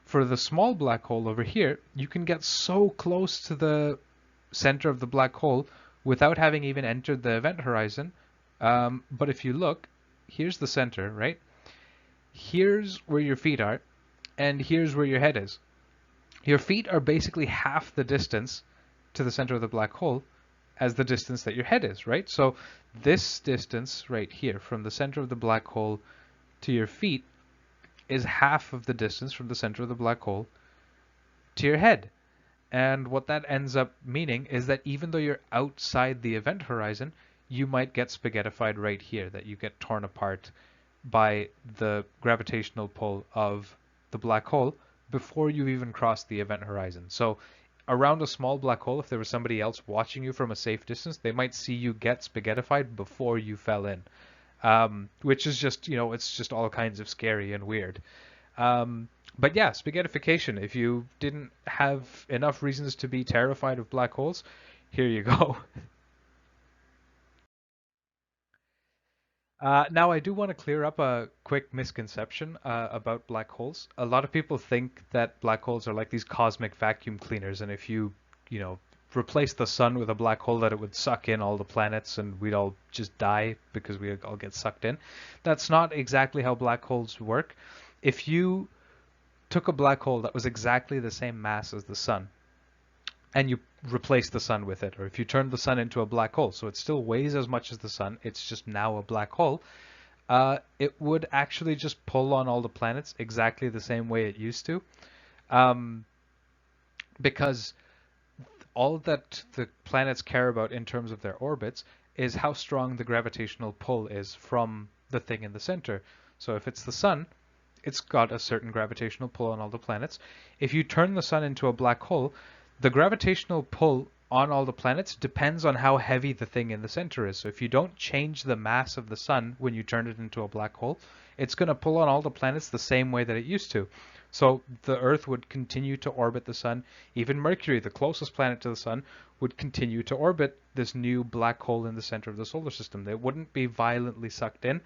For the small black hole over here, you can get so close to the center of the black hole without having even entered the event horizon. But if you look, here's the center, right? Here's where your feet are, and here's where your head is. Your feet are basically half the distance to the center of the black hole as the distance that your head is, right? So this distance right here from the center of the black hole to your feet is half of the distance from the center of the black hole to your head. And what that ends up meaning is that even though you're outside the event horizon, you might get spaghettified right here, that you get torn apart by the gravitational pull of the black hole before you've even crossed the event horizon. So around a small black hole, if there was somebody else watching you from a safe distance, they might see you get spaghettified before you fell in, which is just, it's just all kinds of scary and weird. But yeah, spaghettification. If you didn't have enough reasons to be terrified of black holes, here you go. Now, I do want to clear up a quick misconception about black holes. A lot of people think that black holes are like these cosmic vacuum cleaners, and if you know, replace the sun with a black hole, that it would suck in all the planets and we'd all just die because we all get sucked in. That's not exactly how black holes work. If you took a black hole that was exactly the same mass as the sun, and you replace the sun with it, or if you turn the sun into a black hole, so it still weighs as much as the sun, it's just now a black hole, it would actually just pull on all the planets exactly the same way it used to, um, because all that the planets care about in terms of their orbits is how strong the gravitational pull is from the thing in the center. So if it's the sun, it's got a certain gravitational pull on all the planets. If you turn the sun into a black hole, the gravitational pull on all the planets depends on how heavy the thing in the center is. So if you don't change the mass of the sun when you turn it into a black hole, it's going to pull on all the planets the same way that it used to. So the Earth would continue to orbit the sun. Even Mercury, the closest planet to the sun, would continue to orbit this new black hole in the center of the solar system. They wouldn't be violently sucked in.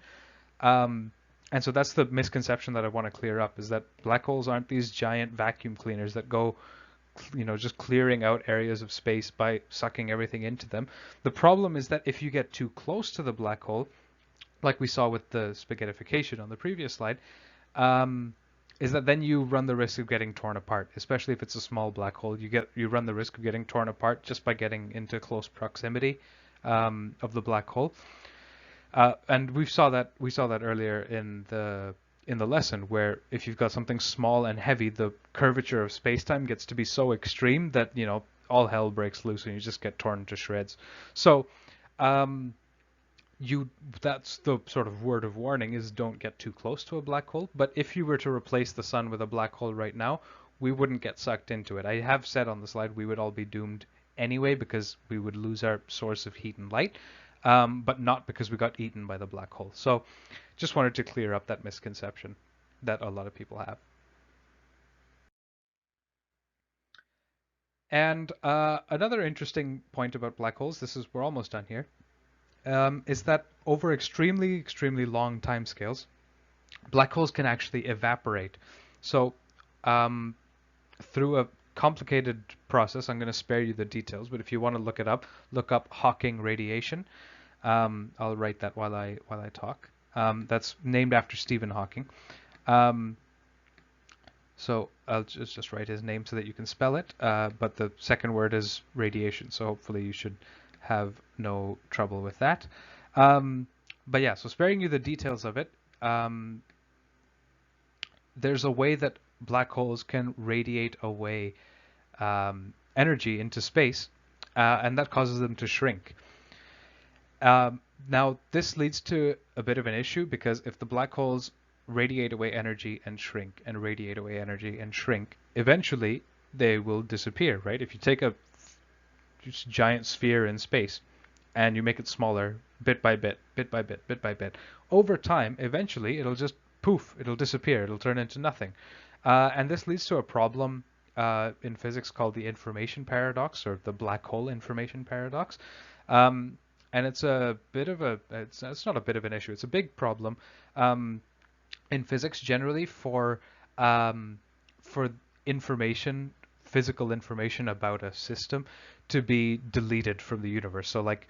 And so that's the misconception that I want to clear up, is that black holes aren't these giant vacuum cleaners that go, just clearing out areas of space by sucking everything into them. The problem is that if you get too close to the black hole, like we saw with the spaghettification on the previous slide, is that then you run the risk of getting torn apart, especially if it's a small black hole. You run the risk of getting torn apart just by getting into close proximity of the black hole. And we saw that earlier in the lesson, where if you've got something small and heavy, the curvature of space-time gets to be so extreme that all hell breaks loose and you just get torn to shreds. So that's the sort of word of warning, is don't get too close to a black hole. But if you were to replace the sun with a black hole right now, we wouldn't get sucked into it. I have said on the slide we would all be doomed anyway because we would lose our source of heat and light. But not because we got eaten by the black hole. So just wanted to clear up that misconception that a lot of people have. And another interesting point about black holes, we're almost done here, is that over extremely, extremely long timescales, black holes can actually evaporate. So through a complicated process, I'm going to spare you the details, but if you want to look it up, look up Hawking radiation. I'll write that while I talk. That's named after Stephen Hawking. So I'll just write his name so that you can spell it. But the second word is radiation, so hopefully you should have no trouble with that. But yeah, so sparing you the details of it, there's a way that black holes can radiate away energy into space, and that causes them to shrink. Now, this leads to a bit of an issue, because if the black holes radiate away energy and shrink and radiate away energy and shrink, eventually they will disappear, right? If you take a just giant sphere in space, and you make it smaller bit by bit, bit by bit, bit by bit. Over time, eventually, it'll just poof, it'll disappear, it'll turn into nothing. And this leads to a problem in physics called the information paradox, or the black hole information paradox. And it's a bit of a, it's not a bit of an issue, it's a big problem in physics generally for information, physical information about a system to be deleted from the universe. So like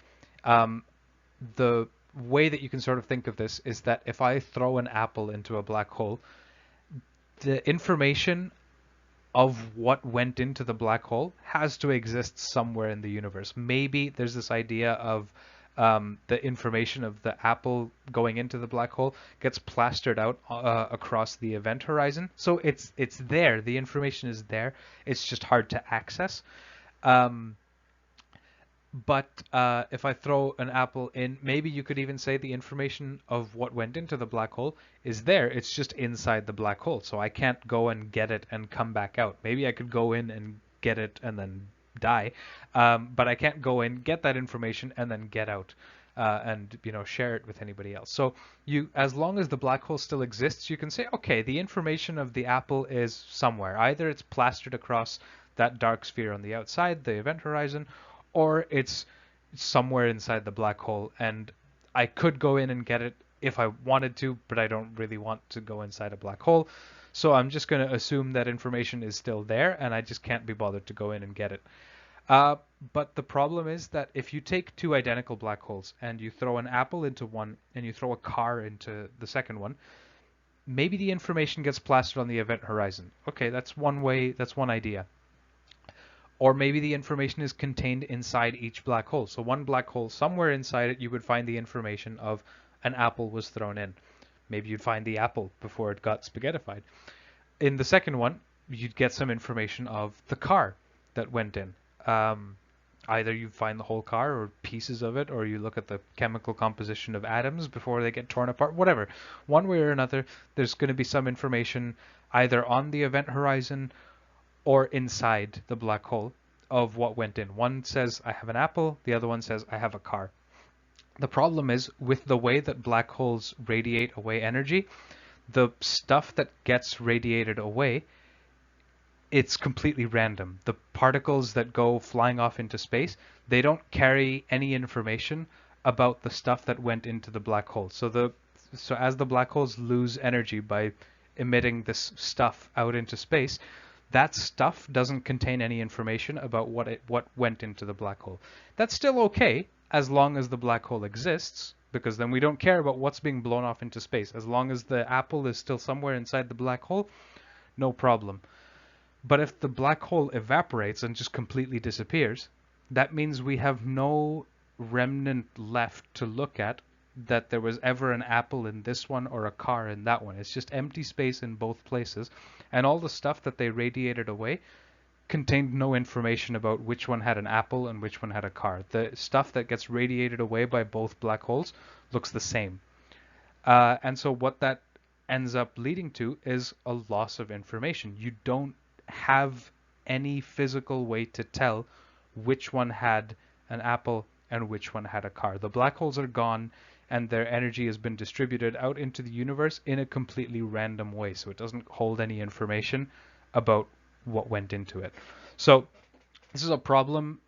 the way that you can sort of think of this is that if I throw an apple into a black hole, the information of what went into the black hole has to exist somewhere in the universe. Maybe there's this idea of the information of the apple going into the black hole gets plastered out across the event horizon. So it's there. The information is there. It's just hard to access. But if I throw an apple in, maybe you could even say the information of what went into the black hole is there. It's just inside the black hole. So I can't go and get it and come back out. Maybe I could go in and get it and then die. But I can't go in, get that information, and then get out and share it with anybody else. So as long as the black hole still exists, you can say, okay, the information of the apple is somewhere. Either it's plastered across that dark sphere on the outside, the event horizon, or it's somewhere inside the black hole, and I could go in and get it if I wanted to, but I don't really want to go inside a black hole. So I'm just going to assume that information is still there, and I just can't be bothered to go in and get it. But the problem is that if you take two identical black holes and you throw an apple into one and you throw a car into the second one, maybe the information gets plastered on the event horizon. Okay, that's one way, that's one idea. Or maybe the information is contained inside each black hole. So one black hole, somewhere inside it, you would find the information of an apple was thrown in. Maybe you'd find the apple before it got spaghettified. In the second one, you'd get some information of the car that went in. Either you find the whole car or pieces of it, or you look at the chemical composition of atoms before they get torn apart, whatever. One way or another, there's going to be some information either on the event horizon or inside the black hole of what went in. One says, I have an apple. The other one says, I have a car. The problem is with the way that black holes radiate away energy, the stuff that gets radiated away, it's completely random. The particles that go flying off into space, they don't carry any information about the stuff that went into the black hole. So as the black holes lose energy by emitting this stuff out into space, that stuff doesn't contain any information about what went into the black hole. That's still okay as long as the black hole exists, because then we don't care about what's being blown off into space. As long as the apple is still somewhere inside the black hole, no problem. But if the black hole evaporates and just completely disappears, that means we have no remnant left to look at that there was ever an apple in this one or a car in that one. It's just empty space in both places. And all the stuff that they radiated away contained no information about which one had an apple and which one had a car. The stuff that gets radiated away by both black holes looks the same. And so what that ends up leading to is a loss of information. You don't have any physical way to tell which one had an apple and which one had a car. The black holes are gone, and their energy has been distributed out into the universe in a completely random way. So it doesn't hold any information about what went into it. So this is a problem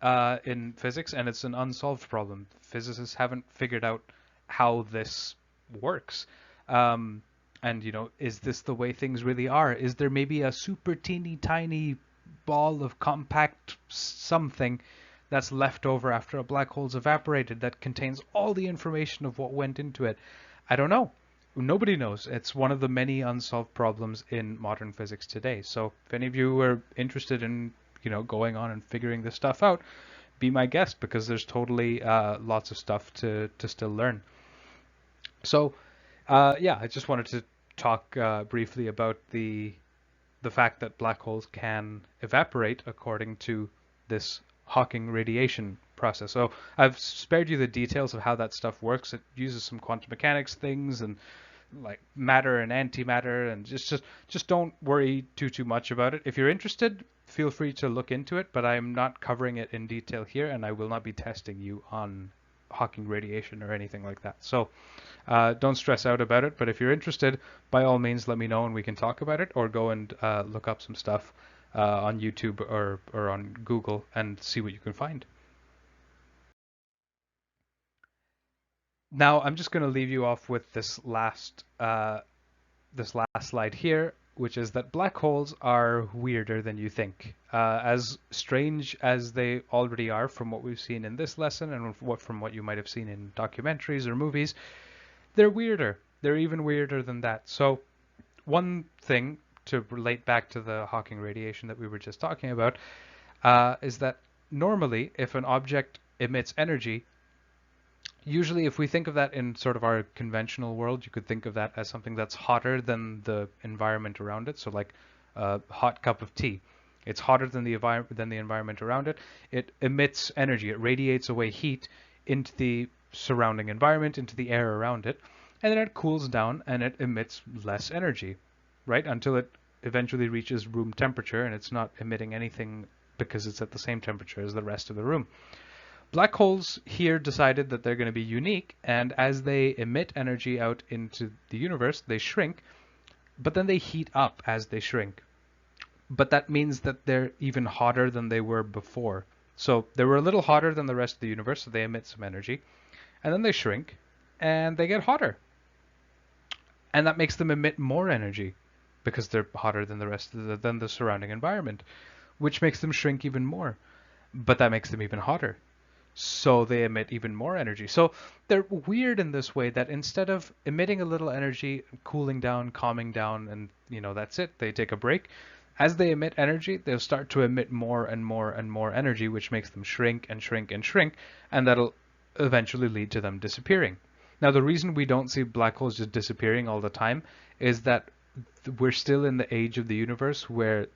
in physics, and it's an unsolved problem. Physicists haven't figured out how this works. And, is this the way things really are? Is there maybe a super teeny tiny ball of compact something that's left over after a black hole's evaporated that contains all the information of what went into it? I don't know. Nobody knows. It's one of the many unsolved problems in modern physics today. So if any of you are interested in, going on and figuring this stuff out, be my guest, because there's totally lots of stuff to still learn. So I just wanted to talk briefly about the fact that black holes can evaporate according to this Hawking radiation process. So I've spared you the details of how that stuff works. It uses some quantum mechanics things and like matter and antimatter, and just don't worry too much about it. If you're interested, feel free to look into it, but I'm not covering it in detail here, and I will not be testing you on Hawking radiation or anything like that. So don't stress out about it, but if you're interested, by all means, let me know and we can talk about it, or go and look up some stuff on YouTube or on Google and see what you can find. Now, I'm just going to leave you off with this last slide here, which is that black holes are weirder than you think. As strange as they already are from what we've seen in this lesson and from what you might have seen in documentaries or movies, they're weirder. They're even weirder than that. So one thing to relate back to the Hawking radiation that we were just talking about is that normally if an object emits energy, usually if we think of that in sort of our conventional world, you could think of that as something that's hotter than the environment around it. So like a hot cup of tea. It's hotter than the environment around it. It emits energy. It radiates away heat into the surrounding environment, into the air around it, and then it cools down and it emits less energy, right? Until it eventually reaches room temperature and it's not emitting anything because it's at the same temperature as the rest of the room. Black holes here decided that they're going to be unique, and as they emit energy out into the universe, they shrink, but then they heat up as they shrink. But that means that they're even hotter than they were before. So they were a little hotter than the rest of the universe, so they emit some energy, and then they shrink, and they get hotter. And that makes them emit more energy because they're hotter than than the surrounding environment, which makes them shrink even more. But that makes them even hotter. So they emit even more energy. So they're weird in this way that instead of emitting a little energy, cooling down, calming down, and that's it, they take a break. As they emit energy, they'll start to emit more and more and more energy, which makes them shrink and shrink and shrink, and that'll eventually lead to them disappearing. Now, the reason we don't see black holes just disappearing all the time is that we're still in the age of the universe where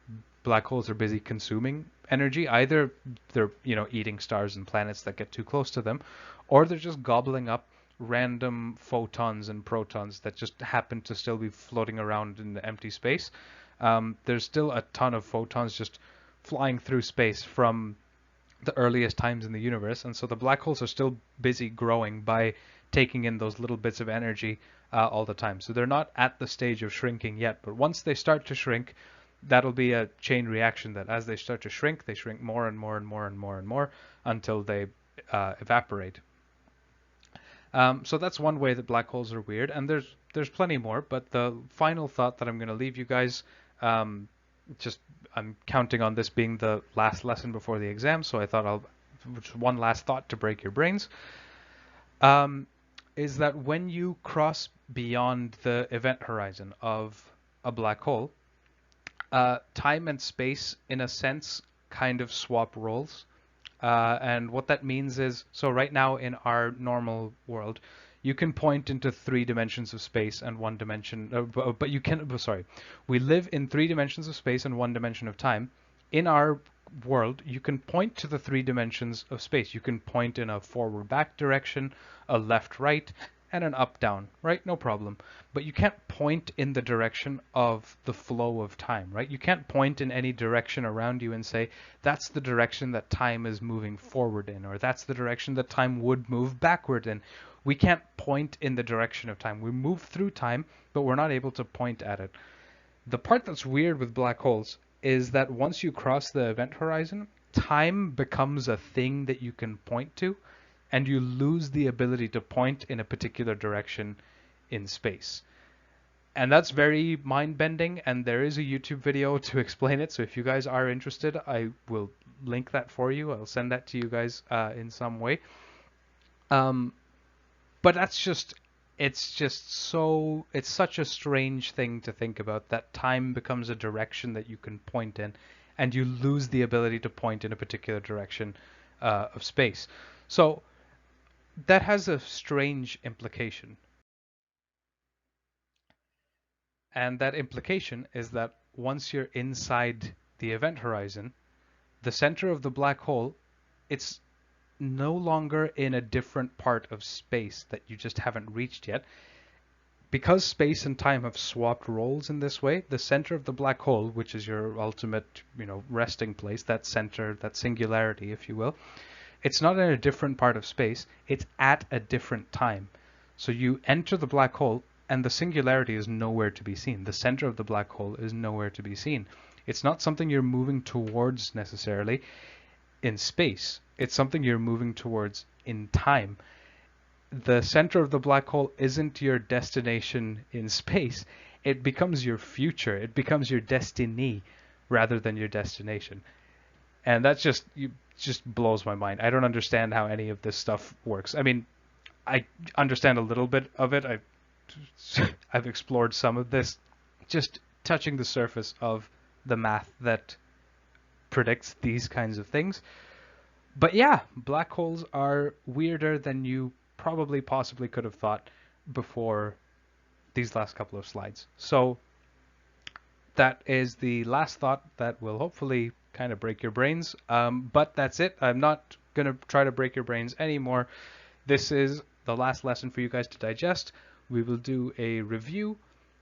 black holes are busy consuming energy. Either they're eating stars and planets that get too close to them, or they're just gobbling up random photons and protons that just happen to still be floating around in the empty space. There's still a ton of photons just flying through space from the earliest times in the universe, and so the black holes are still busy growing by taking in those little bits of energy all the time. So they're not at the stage of shrinking yet, but once they start to shrink, that'll be a chain reaction that as they start to shrink, they shrink more and more and more and more and more until they evaporate. So that's one way that black holes are weird, and there's plenty more, but the final thought that I'm going to leave you guys, I'm counting on this being the last lesson before the exam, so I thought just one last thought to break your brains, is that when you cross beyond the event horizon of a black hole, time and space, in a sense, kind of swap roles. And what that means is, so right now in our normal world, you can point into 3 dimensions of space and 1 dimension, but you can, sorry, we live in 3 dimensions of space and 1 dimension of time. In our world, you can point to the 3 dimensions of space. You can point in a forward-back direction, a left-right, and an up-down, right? No problem. But you can't point in the direction of the flow of time, right? You can't point in any direction around you and say, that's the direction that time is moving forward in, or that's the direction that time would move backward in. We can't point in the direction of time. We move through time, but we're not able to point at it. The part that's weird with black holes is that once you cross the event horizon, time becomes a thing that you can point to, and you lose the ability to point in a particular direction in space. And that's very mind-bending, and there is a YouTube video to explain it, so if you guys are interested, I will link that for you. I'll send that to you guys in some way. But it's such a strange thing to think about, that time becomes a direction that you can point in, and you lose the ability to point in a particular direction of space. So that has a strange implication. And that implication is that once you're inside the event horizon, the center of the black hole, it's no longer in a different part of space that you just haven't reached yet. because space and time have swapped roles in this way, the center of the black hole, which is your ultimate, resting place, that center, that singularity, if you will, it's not in a different part of space, it's at a different time. So you enter the black hole and the singularity is nowhere to be seen. The center of the black hole is nowhere to be seen. It's not something you're moving towards necessarily in space. It's something you're moving towards in time. The center of the black hole isn't your destination in space. It becomes your future. It becomes your destiny rather than your destination. And that's just blows my mind. I don't understand how any of this stuff works. I mean, I understand a little bit of it. I've explored some of this, just touching the surface of the math that predicts these kinds of things. But yeah, black holes are weirder than you probably possibly could have thought before these last couple of slides. So that is the last thought that will hopefully kind of break your brains. But that's it. I'm not going to try to break your brains anymore. This is the last lesson for you guys to digest. We will do a review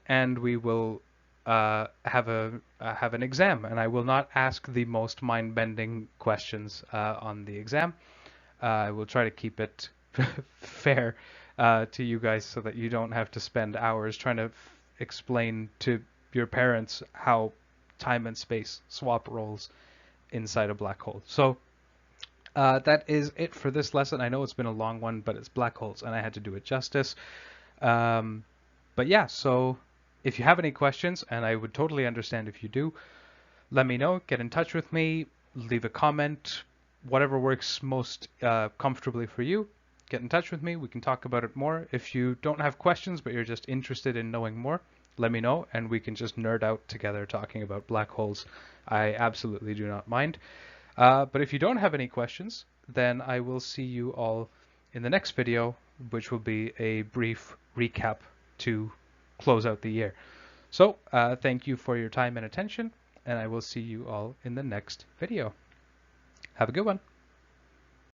and we will have an exam, and I will not ask the most mind-bending questions on the exam. I will try to keep it fair to you guys so that you don't have to spend hours trying to explain to your parents how time and space swap roles inside a black hole. So that is it for this lesson. I know it's been a long one, but it's black holes and I had to do it justice. But yeah, so if you have any questions, and I would totally understand if you do, let me know, get in touch with me, leave a comment, whatever works most comfortably for you. Get in touch with me, we can talk about it more. If you don't have questions, but you're just interested in knowing more, let me know, and we can just nerd out together talking about black holes. I absolutely do not mind. But if you don't have any questions, then I will see you all in the next video, which will be a brief recap to close out the year. So thank you for your time and attention, and I will see you all in the next video. Have a good one.